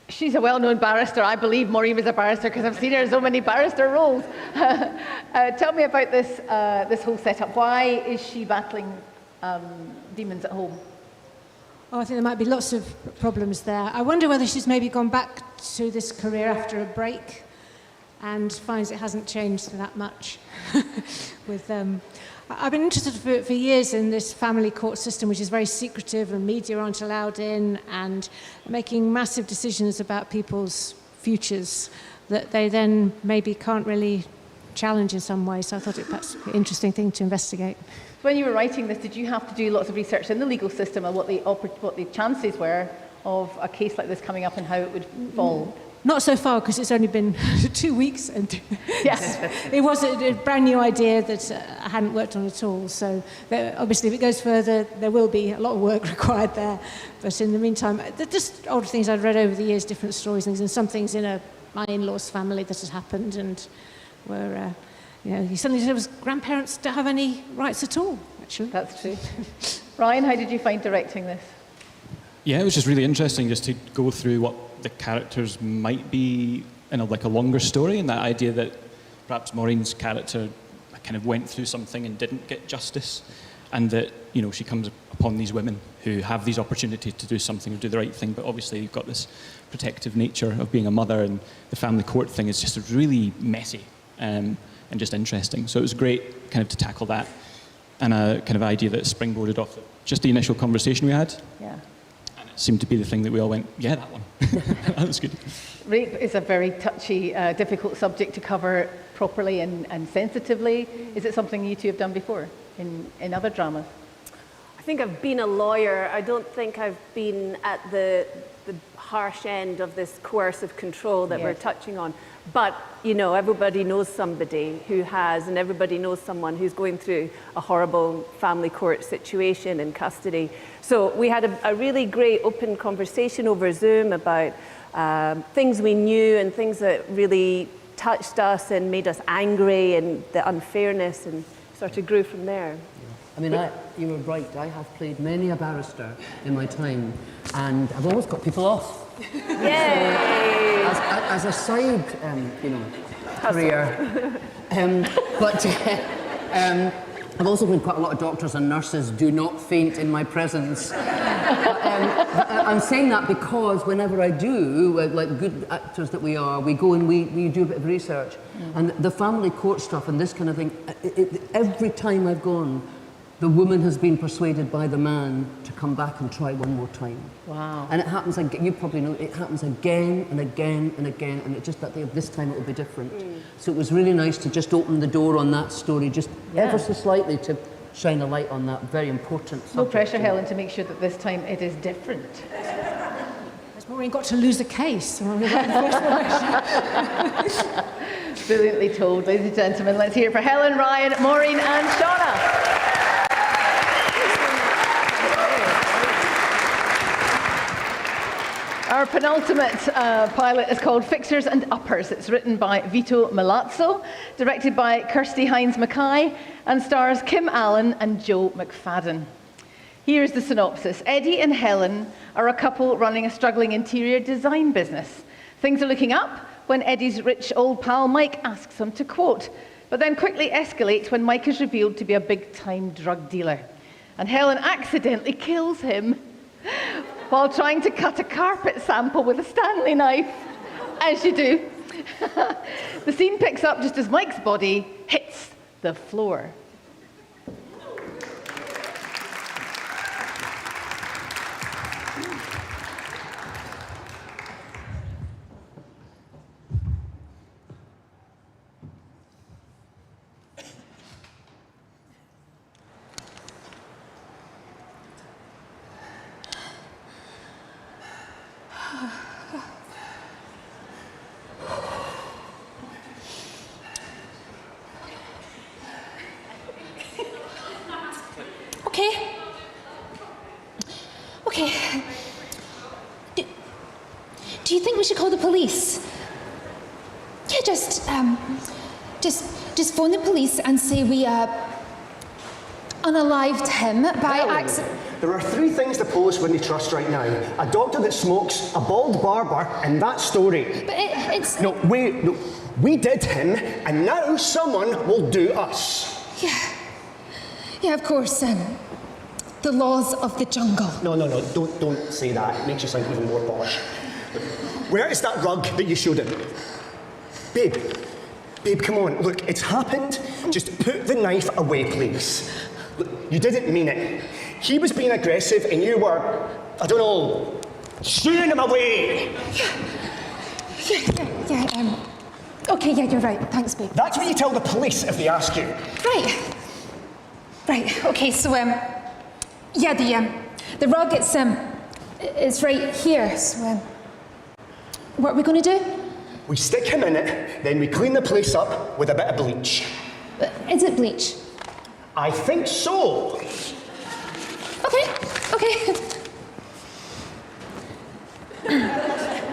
she's a well-known barrister. I believe Maureen was a barrister because I've seen her in so many barrister roles. Tell me about this whole setup. Why is she battling demons at home? Oh, I think there might be lots of problems there. I wonder whether she's maybe gone back to this career after a break and finds it hasn't changed that much. I've been interested for years in this family court system, which is very secretive and media aren't allowed in, and making massive decisions about people's futures that they then maybe can't really challenge in some way. So I thought that's an interesting thing to investigate. When you were writing this, did you have to do lots of research in the legal system on what the chances were of a case like this coming up and how it would fall? Not so far, because it's only been 2 weeks, and yes, it was a brand new idea that I hadn't worked on at all. So obviously, if it goes further, there will be a lot of work required there. But in the meantime, they're just old things I'd read over the years, different stories, and some things in my in-laws' family that had happened, and where you suddenly discover grandparents don't have any rights at all. Actually, that's true. Ryan, how did you find directing this? Yeah, it was just really interesting just to go through what the characters might be in a longer story, and that idea that perhaps Maureen's character kind of went through something and didn't get justice, and that she comes upon these women who have these opportunities to do something or do the right thing, but obviously you've got this protective nature of being a mother, and the family court thing is just really messy and just interesting. So it was great kind of to tackle that, and a kind of idea that springboarded off just the initial conversation we had. Yeah. Seemed to be the thing that we all went, yeah, that one. That was good. Rape is a very touchy, difficult subject to cover properly and sensitively. Is it something you two have done before in other dramas? I think I've been a lawyer. I don't think I've been at the harsh end of this coercive control that we're touching on. But, everybody knows somebody who has, and everybody knows someone who's going through a horrible family court situation in custody. So we had a really great open conversation over Zoom about things we knew and things that really touched us and made us angry, and the unfairness, and sort of grew from there. I mean, you were right. I have played many a barrister in my time, and I've always got people off. Yay! So, as a side, career. But I've also heard quite a lot of doctors and nurses do not faint in my presence. I'm saying that because whenever I do, like good actors that we are, we go and we do a bit of research. And the family court stuff and this kind of thing, every time I've gone, the woman has been persuaded by the man to come back and try one more time. Wow. And it happens, you probably know, it happens again and again and again, and it's just that this time it will be different. So it was really nice to just open the door on that story, just ever so slightly to shine a light on that very important subject. No pressure, Helen, to make sure that this time it is different. Has Maureen got to lose the case? Brilliantly told, ladies and gentlemen. Let's hear it for Helen, Ryan, Maureen and Shauna. Our penultimate pilot is called Fixers and Uppers. It's written by Vito Milazzo, directed by Kirsty Hines-Mackay, and stars Kim Allan and Joe McFadden. Here's the synopsis. Eddie and Helen are a couple running a struggling interior design business. Things are looking up when Eddie's rich old pal Mike asks him to quote, but then quickly escalates when Mike is revealed to be a big-time drug dealer. And Helen accidentally kills him while trying to cut a carpet sample with a Stanley knife, as you do. The scene picks up just as Mike's body hits the floor. Okay. Do you think we should call the police? Yeah, just phone the police and say we unalived him by accident. There are three things the police wouldn't trust right now. A doctor that smokes, a bald barber, and that story. But it's... No, we did him, and now someone will do us. Yeah, of course. The laws of the jungle. No, don't say that. It makes you sound even more posh. Where is that rug that you showed him? Babe, come on. Look, it's happened. Just put the knife away, please. Look, you didn't mean it. He was being aggressive and you were, I don't know, shooing him away. Yeah. Okay, yeah, you're right. Thanks, babe. That's what you tell the police if they ask you. Right. Okay, so, yeah, the rug, it's right here, so, what are we going to do? We stick him in it, then we clean the place up with a bit of bleach. Is it bleach? I think so. Okay.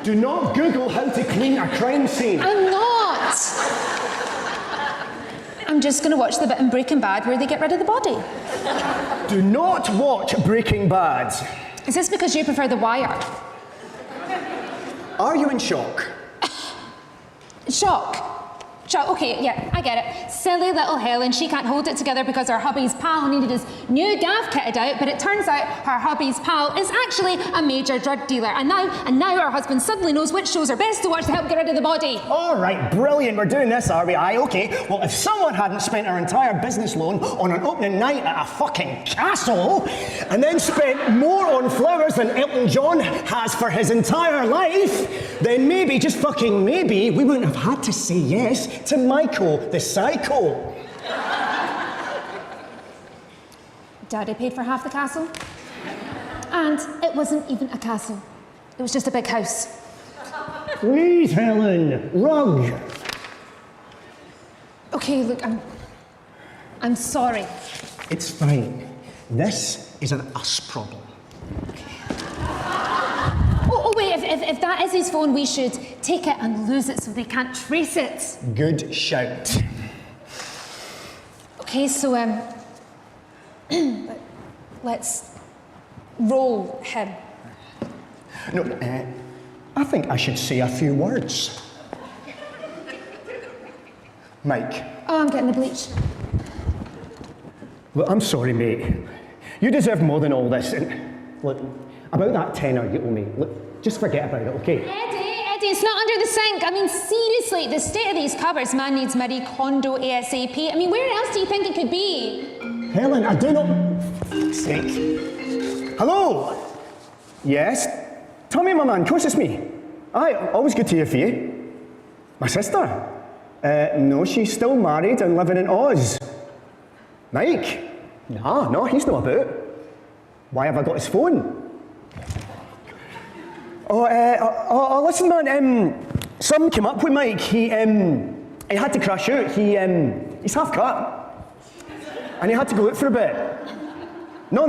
Do not Google how to clean a crime scene. I'm not. I'm just going to watch the bit in Breaking Bad where they get rid of the body. Do not watch Breaking Bad. Is this because you prefer The Wire? Are you in shock? Shock, okay, yeah, I get it. Silly little Helen, she can't hold it together because her hubby's pal needed his new gaff kitted out, but it turns out her hubby's pal is actually a major drug dealer. And now her husband suddenly knows which shows are best to watch to help get rid of the body. All right, brilliant, we're doing this, are we? Aye, okay. Well, if someone hadn't spent our entire business loan on an opening night at a fucking castle, and then spent more on flowers than Elton John has for his entire life, then maybe, just fucking maybe, we wouldn't have had to say yes to Michael, the psycho. Daddy paid for half the castle. And it wasn't even a castle. It was just a big house. Please, Helen, rug. Okay, look, I'm sorry. It's fine. This is an us problem. Oh wait, if that is his phone, we should take it and lose it so they can't trace it. Good shout. Okay, so, let's roll him. No, I think I should say a few words. Mike. Oh, I'm getting the bleach. Look, I'm sorry, mate. You deserve more than all this. And look, about that tenner you owe me, look, just forget about it, okay? Eddie, it's not under the sink. I mean, seriously, the state of these cupboards, man needs Murray condo ASAP. I mean, where else do you think it could be? Helen, I do not... For fuck's sake. Hello? Yes? Tommy, my man, of course it's me. Aye, always good to hear from you. My sister? No, she's still married and living in Oz. Mike? No, he's not about. Why have I got his phone? Listen, man, something came up with Mike. He had to crash out. He's half cut. And he had to go out for a bit. No,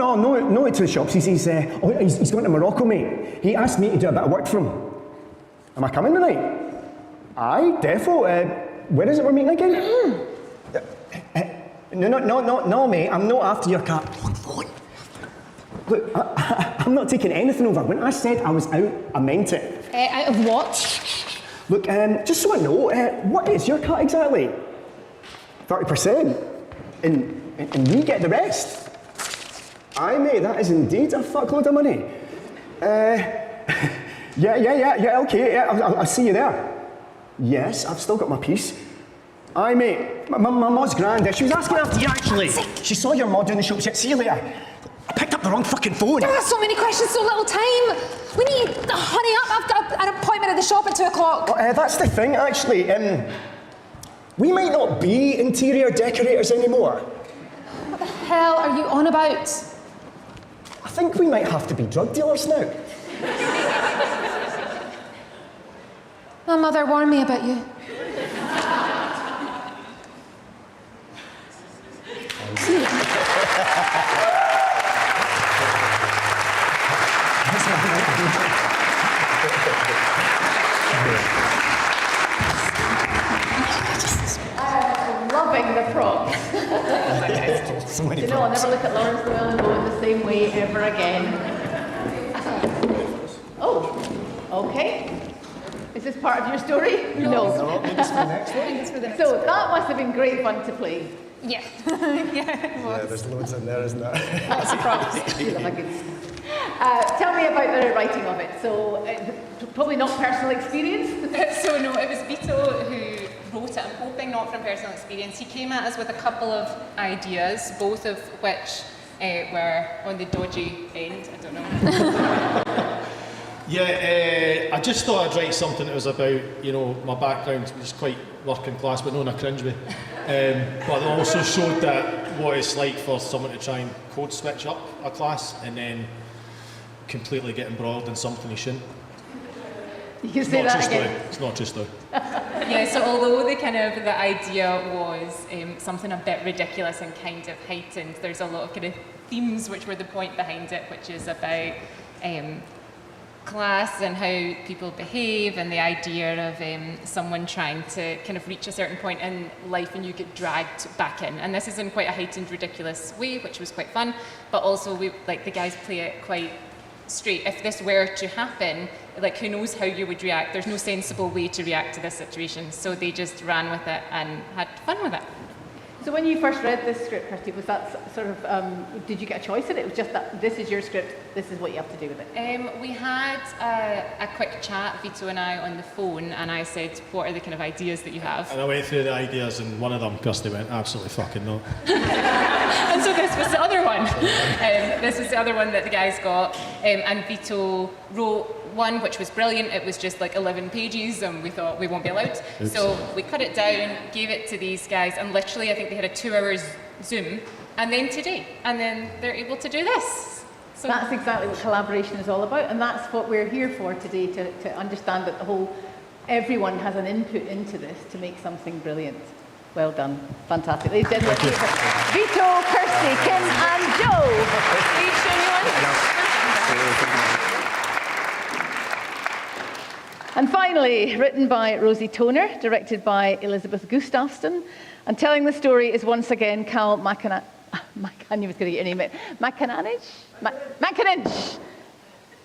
to the shops. He's going to Morocco, mate. He asked me to do a bit of work for him. Am I coming tonight? Aye, defo. Where is it we're meeting again? No, mate, I'm not after your car. Look, I'm not taking anything over. When I said I was out, I meant it. Out of what? Look, just so I know, what is your cut exactly? 30%? And we get the rest? Aye, mate, that is indeed a fuckload of money. Yeah, okay, I'll see you there. Yes, I've still got my piece. Aye, mate, my mod's grand. She was asking after you, actually. She saw your mod in the shop. See you later. I picked up the wrong fucking phone. There are so many questions, so little time. We need to hurry up. I've got an appointment at the shop at 2 o'clock. That's the thing, actually. We might not be interior decorators anymore. What the hell are you on about? I think we might have to be drug dealers now. My mother warned me about you. I'm loving the props. So many I'll never look at Lawrence Llewellyn Bowen the same way ever again. Oh, okay. Is this part of your story? No. Maybe it's for the next one. So that must have been great fun to play. Yeah. Yeah, there's loads in there, isn't there? Lots of props. Tell me about the writing of it. So, probably not personal experience? So no, it was Vito who wrote it. I'm hoping not from personal experience. He came at us with a couple of ideas, both of which were on the dodgy end. I don't know. Yeah, I just thought I'd write something that was about, my background was quite working class, but not in a cringe way. But it also showed that what it's like for someone to try and code switch up a class and then completely get embroiled in something he shouldn't. You can say that again. It's not just though. Yeah, so although the idea was something a bit ridiculous and kind of heightened, there's a lot of kind of themes which were the point behind it, which is about class and how people behave, and the idea of someone trying to kind of reach a certain point in life and you get dragged back in. And this is in quite a heightened, ridiculous way, which was quite fun, but also the guys play it quite straight. If this were to happen, who knows how you would react? There's no sensible way to react to this situation. So they just ran with it and had fun with it. So when you first read this script, Kirsty, was that sort of, did you get a choice in it? It was just that this is your script, this is what you have to do with it? We had a quick chat, Vito and I, on the phone, and I said, what are the kind of ideas that you have? And I went through the ideas, and one of them, Kirsty went, absolutely fucking no. And so this was the other one. This was the other one that the guys got, and Vito wrote one which was brilliant. It was just 11 pages, and we thought we won't be allowed. Oops. So we cut it down, gave it to these guys, and literally I think they had a 2-hour Zoom, and then today, and then they're able to do this. So that's exactly what collaboration is all about, and that's what we're here for today, to understand that everyone has an input into this to make something brilliant. Well done. Fantastic. Ladies and gentlemen, Vito, Kirsty, Kim and Joe. Please show me one. And finally, written by Rosie Toner, directed by Elizabeth Gustafson, and telling the story is once again Cal MacAninch. I knew I was going to get your name. MacAninch? MacAninch.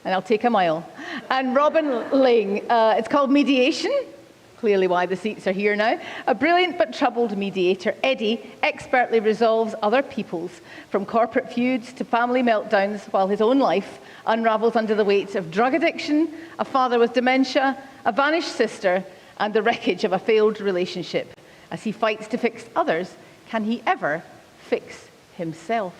And I'll take a mile. And Robin Laing. It's called Mediation. clearly why the seats are here now. A brilliant but troubled mediator, Eddie expertly resolves other people's, from corporate feuds to family meltdowns, while his own life unravels under the weight of drug addiction, a father with dementia, a vanished sister, and the wreckage of a failed relationship. As he fights to fix others, can he ever fix himself?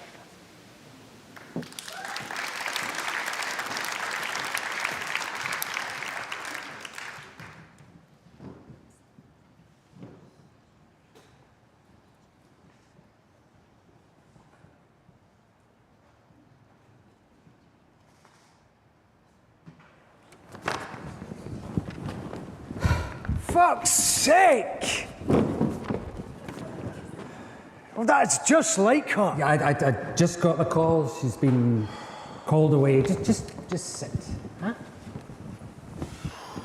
Fuck's sake! Well, that's just like her. Yeah, I just got the call. She's been called away. Just sit, huh?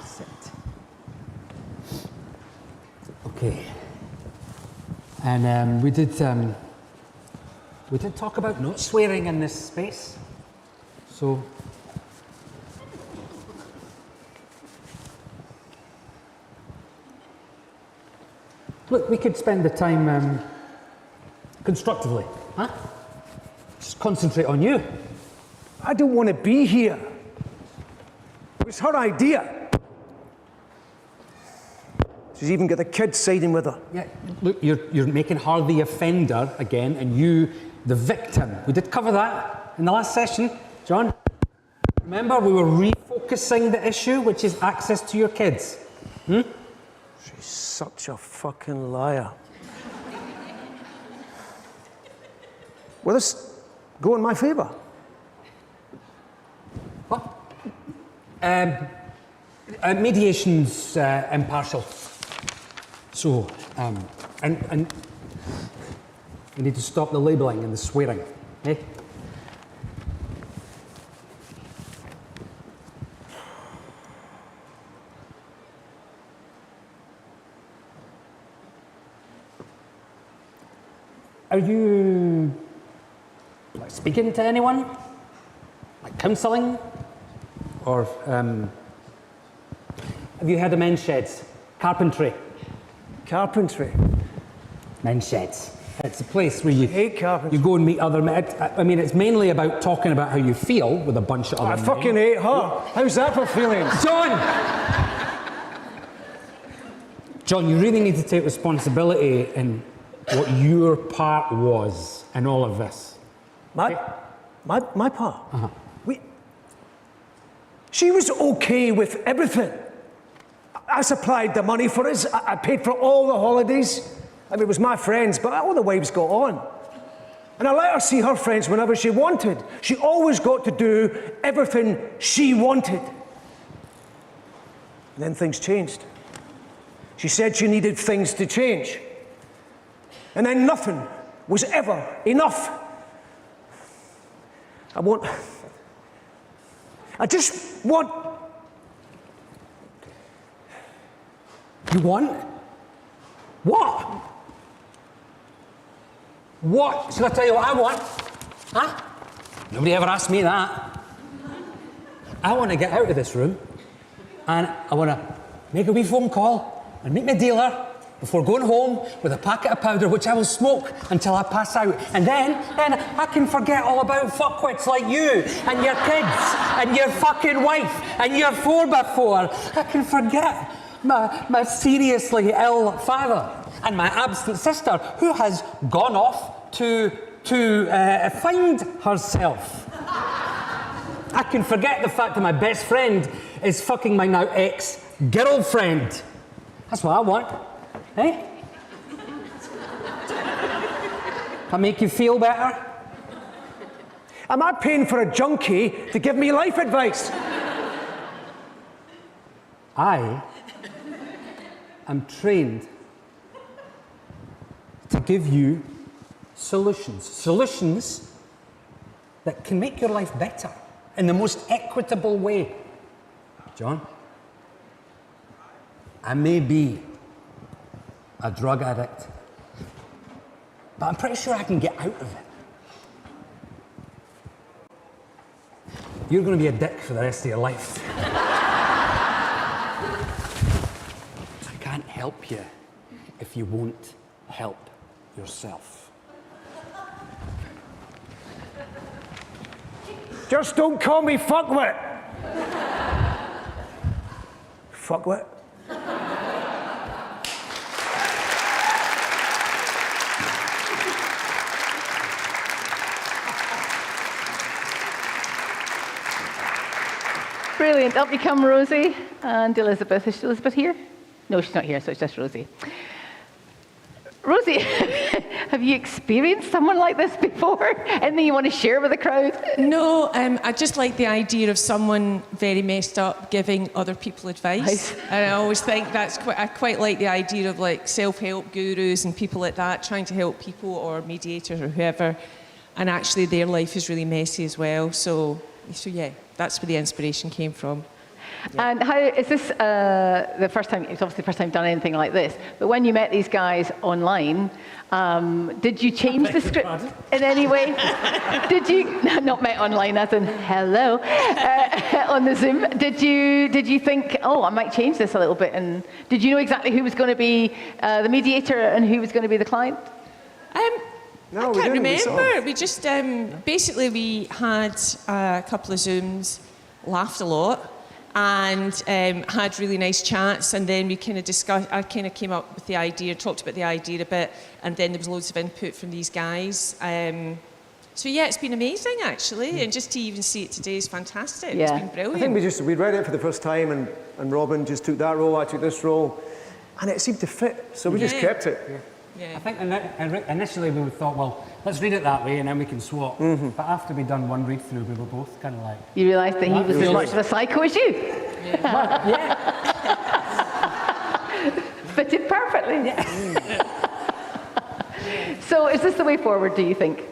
Sit. Okay. And we did talk about not swearing in this space. So. Look, we could spend the time constructively, huh? Just concentrate on you. I don't want to be here. It was her idea. She's even got the kids siding with her. Yeah, look, you're making her the offender again, and you the victim. We did cover that in the last session, John. Remember, we were refocusing the issue, which is access to your kids. She's such a fucking liar. Will this go in my favour? What? Mediation's impartial. So, and we need to stop the labelling and the swearing, eh? Are you like speaking to anyone? Like counselling? Or have you heard of men's sheds? Carpentry. Carpentry? Men's sheds. It's a place where you hate carpentry. You go and meet other men. I mean, it's mainly about talking about how you feel with a bunch of other men. I fucking hate her. How's that for feelings? John, you really need to take responsibility in what your part was in all of this. My part? Uh-huh. She was okay with everything. I supplied the money for us. I paid for all the holidays. I mean, it was my friends, but all the wives got on. And I let her see her friends whenever she wanted. She always got to do everything she wanted. And then things changed. She said she needed things to change. And then nothing was ever enough. I just want... You want? What? What? Shall I tell you what I want? Huh? Nobody ever asked me that. I want to get out of this room and I want to make a wee phone call and meet my dealer before going home with a packet of powder, which I will smoke until I pass out. And then I can forget all about fuckwits like you and your kids and your fucking wife and your 4x4. I can forget my seriously ill father and my absent sister who has gone off to find herself. I can forget the fact that my best friend is fucking my now ex-girlfriend. That's what I want. Eh? I make you feel better? Am I paying for a junkie to give me life advice? I am trained to give you solutions. Solutions that can make your life better in the most equitable way. John, I may be a drug addict, but I'm pretty sure I can get out of it. You're going to be a dick for the rest of your life. I help you if you won't help yourself. Just don't call me fuckwit. Fuckwit. Brilliant. Up you come, Rosie and Elizabeth. Is Elizabeth here? No, she's not here, so it's just Rosie. Rosie, have you experienced someone like this before? Anything you want to share with the crowd? No, I just like the idea of someone very messed up giving other people advice. And I always think I quite like the idea of like self-help gurus and people like that trying to help people, or mediators or whoever, and actually their life is really messy as well. So yeah, that's where the inspiration came from. Yeah. And how is this the first time? It's obviously the first time you've done anything like this. But when you met these guys online, did you change the script in any way? Did you not met online as in hello on the Zoom? Did you think, oh, I might change this a little bit? And did you know exactly who was going to be the mediator and who was going to be the client? No, I can't remember. We just basically we had a couple of Zooms, laughed a lot, and had really nice chats, and then we kind of discussed. I kind of came up with the idea, talked about the idea a bit, and then there was loads of input from these guys. So yeah, it's been amazing actually, and just to even see it today is fantastic. Yeah. It's been brilliant. I think we read it for the first time, and Robin just took that role, I took this role, and it seemed to fit, so we just kept it. I think initially we thought, well, let's read it that way and then we can swap. But after we'd done one read through, we were both kind of like... You realised that he was as much of a psycho as you? Yeah. Fitted perfectly. So is this the way forward, do you think?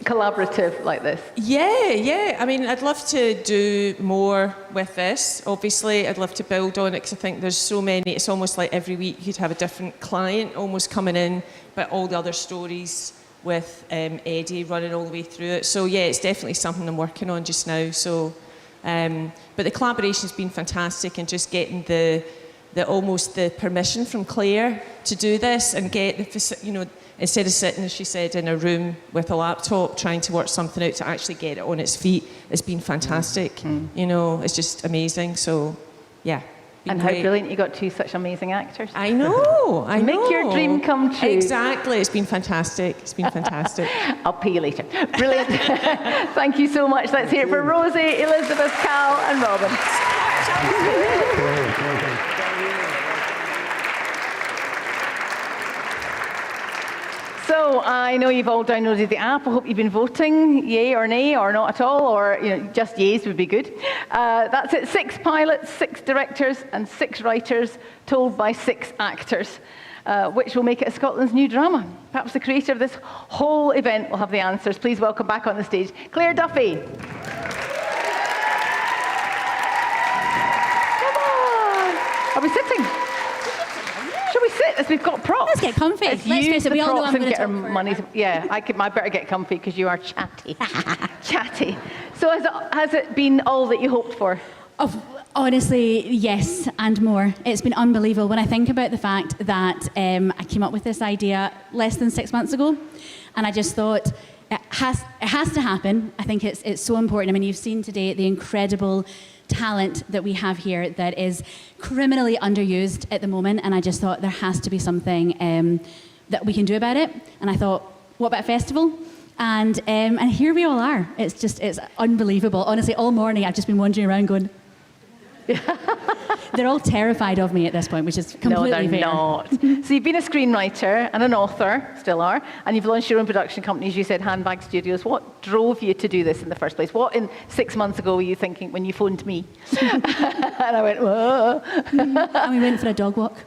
Collaborative like this? Yeah. I mean, I'd love to do more with this. Obviously, I'd love to build on it because I think there's so many. It's almost like every week you'd have a different client almost coming in, but all the other stories with Eddie running all the way through it. So yeah, it's definitely something I'm working on just now. So, but the collaboration's been fantastic, and just getting the almost the permission from Claire to do this and get the, instead of sitting, as she said, in a room with a laptop trying to work something out, to actually get it on its feet has been fantastic. It's just amazing. So, yeah. And how brilliant you got two such amazing actors. I know. Make your dream come true. Exactly. It's been fantastic. I'll pay you later. Brilliant. Thank you so much. Let's hear it for Rosie, Elizabeth, Cal, and Robin. So I know you've all downloaded the app. I hope you've been voting, yay or nay, or not at all, or just yays would be good. That's it. 6 pilots, 6 directors, and 6 writers, told by 6 actors, which will make it Scotland's new drama. Perhaps the creator of this whole event will have the answers. Please welcome back on the stage, Claire Duffy. Come on. Are we sitting? Shall we sit as we've got props? Let's get comfy. Let's use use the the props props and get our money. Yeah, I better get comfy because you are chatty. Chatty. So has it been all that you hoped for? Oh, honestly, yes, and more. It's been unbelievable when I think about the fact that I came up with this idea less than 6 months ago, and I just thought it has to happen. I think it's so important. I mean, you've seen today the incredible talent that we have here that is criminally underused at the moment, and I just thought there has to be something that we can do about it. And I thought, what about a festival? And here we all are. It's unbelievable. Honestly, all morning I've just been wandering around going, they're all terrified of me at this point, which is completely fair. No, they're not. So you've been a screenwriter and an author, still are, and you've launched your own production companies. You said Handbag Studios. What drove you to do this in the first place? What in 6 months ago were you thinking when you phoned me? And I went, whoa. And we went for a dog walk.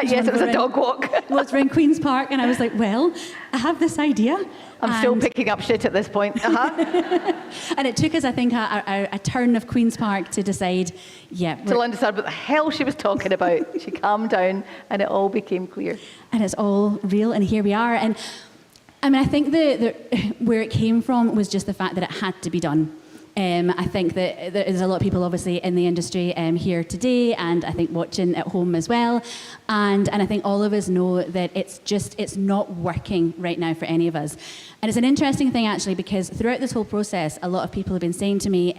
Yes, it was a dog walk. It was around Queen's Park, and I was like, well, I have this idea. I'm still picking up shit at this point. And it took us, I think, a turn of Queen's Park to decide, to understand what the hell she was talking about. She calmed down and it all became clear. And it's all real, and here we are. And I mean, I think where it came from was just the fact that it had to be done. I think that there's a lot of people obviously in the industry here today, and I think watching at home as well. And I think all of us know that it's not working right now for any of us. And it's an interesting thing actually, because throughout this whole process, a lot of people have been saying to me,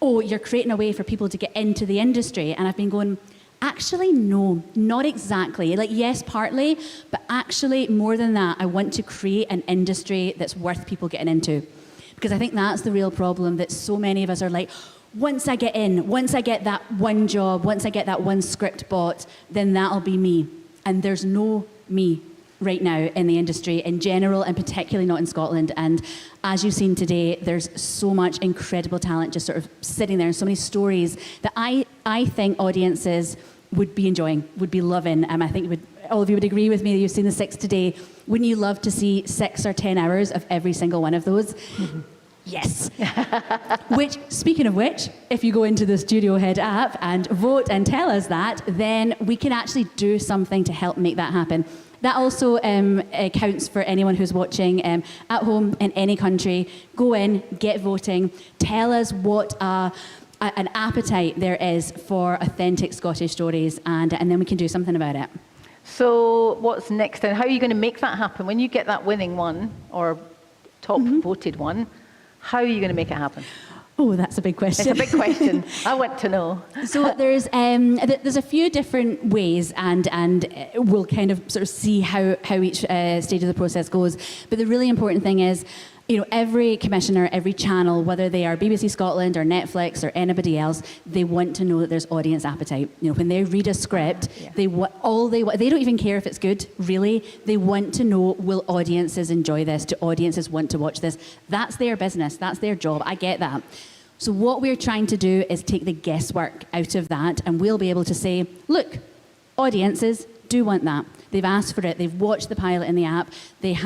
oh, you're creating a way for people to get into the industry. And I've been going, actually, no, not exactly. Like, yes, partly, but actually more than that, I want to create an industry that's worth people getting into. Because I think that's the real problem, that so many of us are like, once I get in, once I get that one job, once I get that one script bought, then that'll be me. And there's no me right now in the industry in general, and particularly not in Scotland. And as you've seen today, there's so much incredible talent just sort of sitting there, and so many stories that I think audiences would be enjoying, would be loving. I think all of you would agree with me. You've seen the 6 today. Wouldn't you love to see 6 or 10 hours of every single one of those? Mm-hmm. Yes. Which, speaking of which, if you go into the Studio Head app and vote and tell us that, then we can actually do something to help make that happen. That also counts for anyone who's watching at home in any country. Go in, get voting, tell us what an appetite there is for authentic Scottish stories, and then we can do something about it. So what's next, and how are you going to make that happen? When you get that winning one, or top voted one, how are you going to make it happen? Oh, that's a big question. It's a big question. I want to know. So there's a few different ways, and we'll kind of sort of see how each stage of the process goes. But the really important thing is, every commissioner, every channel, whether they are BBC Scotland or Netflix or anybody else, they want to know that there's audience appetite. When they read a script, they don't even care if it's good, really. They want to know, will audiences enjoy this? Do audiences want to watch this? That's their business. That's their job. I get that. So what we're trying to do is take the guesswork out of that, and we'll be able to say, look, audiences do want that. They've asked for it. They've watched the pilot in the app. They've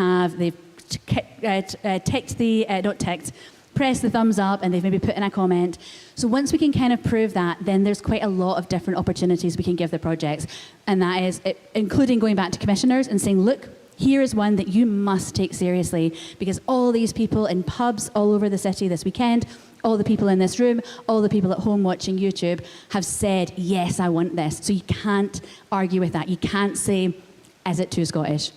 press the thumbs up, and they've maybe put in a comment. So once we can kind of prove that, then there's quite a lot of different opportunities we can give the projects. And that is including going back to commissioners and saying, look, here is one that you must take seriously, because all these people in pubs all over the city this weekend, all the people in this room, all the people at home watching YouTube have said, yes, I want this. So you can't argue with that. You can't say, is it too Scottish?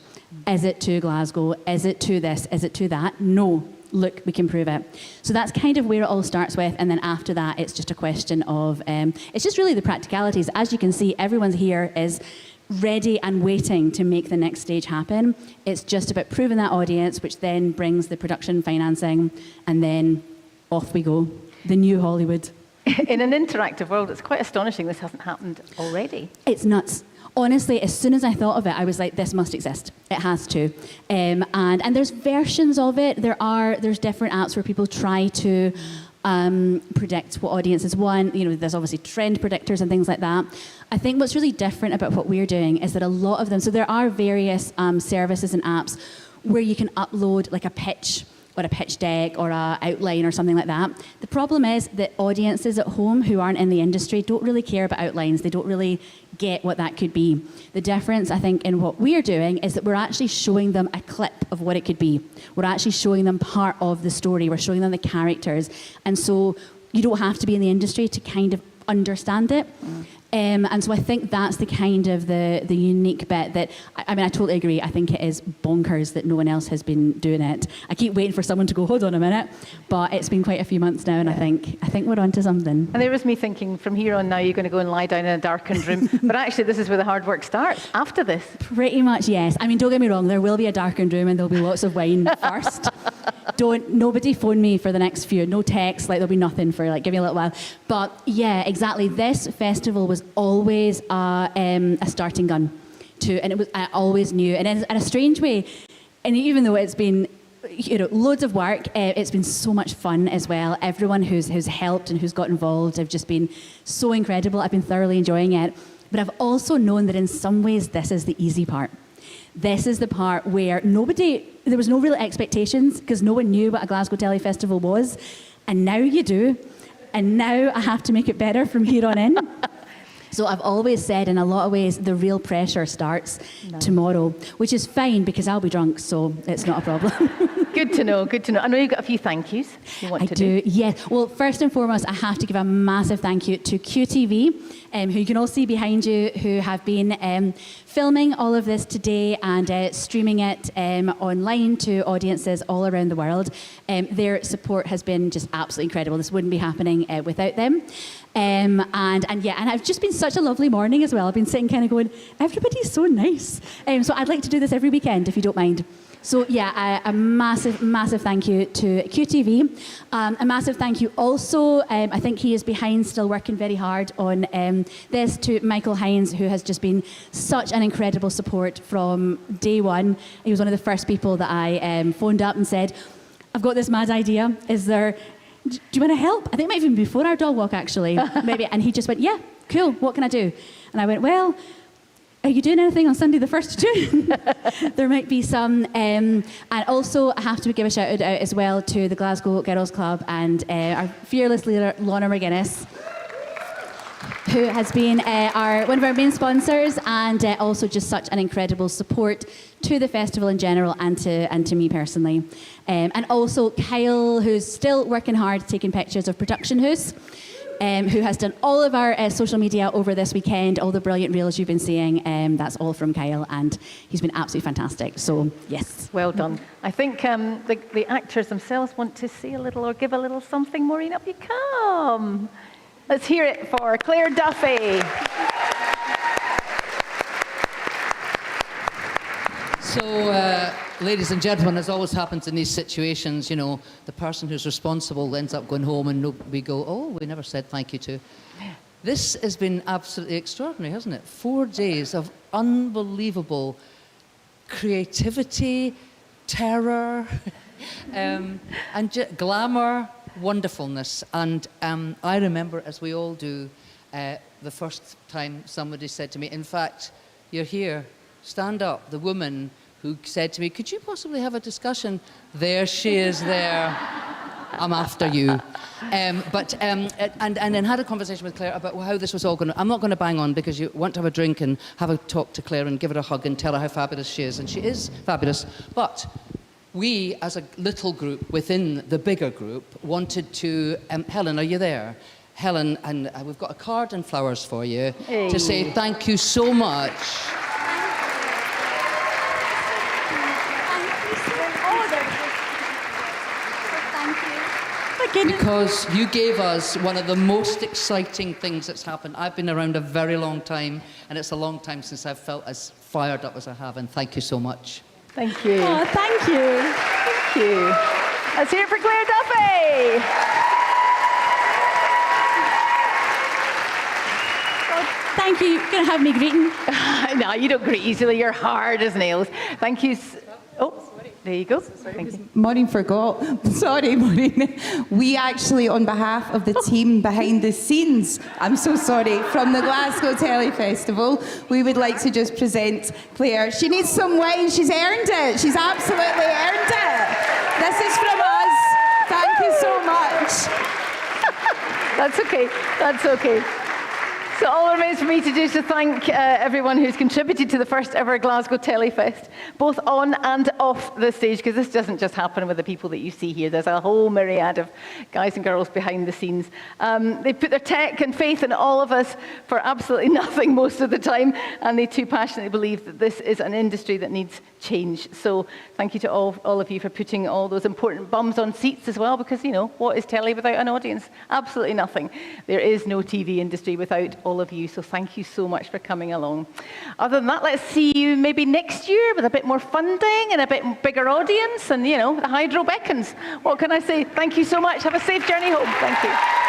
Is it too Glasgow? Is it too this? Is it too that? No. Look, we can prove it. So that's kind of where it all starts with, and then after that, it's just a question of, it's just really the practicalities. As you can see, everyone's here is ready and waiting to make the next stage happen. It's just about proving that audience, which then brings the production financing, and then off we go. The new Hollywood. In an interactive world, it's quite astonishing this hasn't happened already. It's nuts. Honestly, as soon as I thought of it, I was like, this must exist. It has to. And there's versions of it. There's different apps where people try to predict what audiences want. There's obviously trend predictors and things like that. I think what's really different about what we're doing is that a lot of them, so there are various services and apps where you can upload like a pitch or a pitch deck or an outline or something like that. The problem is that audiences at home who aren't in the industry don't really care about outlines. They don't really get what that could be. The difference, I think, in what we're doing is that we're actually showing them a clip of what it could be. We're actually showing them part of the story. We're showing them the characters. And so you don't have to be in the industry to kind of understand it. And so I think that's the kind of the unique bit that, I totally agree. I think it is bonkers that no one else has been doing it. I keep waiting for someone to go, hold on a minute. But it's been quite a few months now, and I think we're onto something. And there was me thinking, from here on now, you're going to go and lie down in a darkened room. But actually, this is where the hard work starts, after this. Pretty much, yes. Don't get me wrong, there will be a darkened room and there'll be lots of wine first. Nobody phone me for the next few. No text, there'll be nothing for, give me a little while. But yeah, exactly. This festival was always a starting gun and it was, I always knew, and in a strange way, and even though it's been loads of work, it's been so much fun as well. Everyone who's helped and who's got involved have just been so incredible. I've been thoroughly enjoying it, but I've also known that in some ways this is the easy part. This is the part where there was no real expectations, because no one knew what a Glasgow Telly Festival was, and now you do, and now I have to make it better from here on in. So I've always said, in a lot of ways, the real pressure starts tomorrow, which is fine because I'll be drunk, so it's not a problem. Good to know, good to know. I know you've got a few thank yous you want to do. Yes. Well, first and foremost, I have to give a massive thank you to QTV, who you can all see behind you, who have been filming all of this today and streaming it online to audiences all around the world. Their support has been just absolutely incredible. This wouldn't be happening without them. And I've just been such a lovely morning as well. I've been sitting kind of going, everybody's so nice. So I'd like to do this every weekend, if you don't mind. So yeah, a massive, massive thank you to QTV. A massive thank you also, I think he is behind, still working very hard on this, to Michael Hines, who has just been such an incredible support from day one. He was one of the first people that I phoned up and said, I've got this mad idea. Do you want to help? I think it might even be before our dog walk, actually, maybe. And he just went, yeah, cool, what can I do? And I went, well, are you doing anything on Sunday the 1st of June? There might be some. And also, I have to give a shout out as well to the Glasgow Girls Club and our fearless leader, Lorna McGuinness, who has been one of our main sponsors, and also just such an incredible support to the festival in general and to me personally. And also Kyle, who's still working hard taking pictures of Production House, who has done all of our social media over this weekend, all the brilliant reels you've been seeing. That's all from Kyle, and he's been absolutely fantastic. So, yes. Well done. I think the actors themselves want to say a little or give a little something. Maureen, up you come. Let's hear it for Claire Duffy. So, ladies and gentlemen, as always happens in these situations, you know, the person who's responsible ends up going home and we go, oh, we never said thank you to. This has been absolutely extraordinary, hasn't it? 4 days of unbelievable creativity, terror, and glamour, wonderfulness. And I remember, as we all do, the first time somebody said to me, in fact, you're here, stand up. The woman who said to me, could you possibly have a discussion? There she is there. I'm after you. And then had a conversation with Claire about how this was all going to... I'm not going to bang on because you want to have a drink and have a talk to Claire and give her a hug and tell her how fabulous she is. And she is fabulous. But we, as a little group within the bigger group, wanted to... Helen, are you there? Helen, and we've got a card and flowers for you to say thank you so much. Because you gave us one of the most exciting things that's happened. I've been around a very long time, and it's a long time since I've felt as fired up as I have, and thank you so much. Thank you. Oh, thank you. Thank you. Let's hear it for Claire Duffy. Thank you. You're going to have me greeting? No, you don't greet easily. You're hard as nails. Thank you. Oh, there you go. Thank you. Maureen forgot. Sorry, Maureen. We actually, on behalf of the team behind the scenes, I'm so sorry, from the Glasgow Tellyfestival, we would like to just present Claire. She needs some wine. She's earned it. She's absolutely earned it. This is from us. Thank you so much. That's okay. That's okay. So all that remains for me to do is to thank everyone who's contributed to the first ever Glasgow Tellyfest, both on and off the stage, because this doesn't just happen with the people that you see here. There's a whole myriad of guys and girls behind the scenes. They put their tech and faith in all of us for absolutely nothing most of the time, and they too passionately believe that this is an industry that needs change. So thank you to all of you for putting all those important bums on seats as well, because, you know, what is telly without an audience? Absolutely nothing. There is no TV industry without all of you, so thank you so much for coming along. Other than that, let's see you maybe next year with a bit more funding and a bit bigger audience, and, you know, the hydro beckons. What can I say? Thank you so much. Have a safe journey home. Thank you.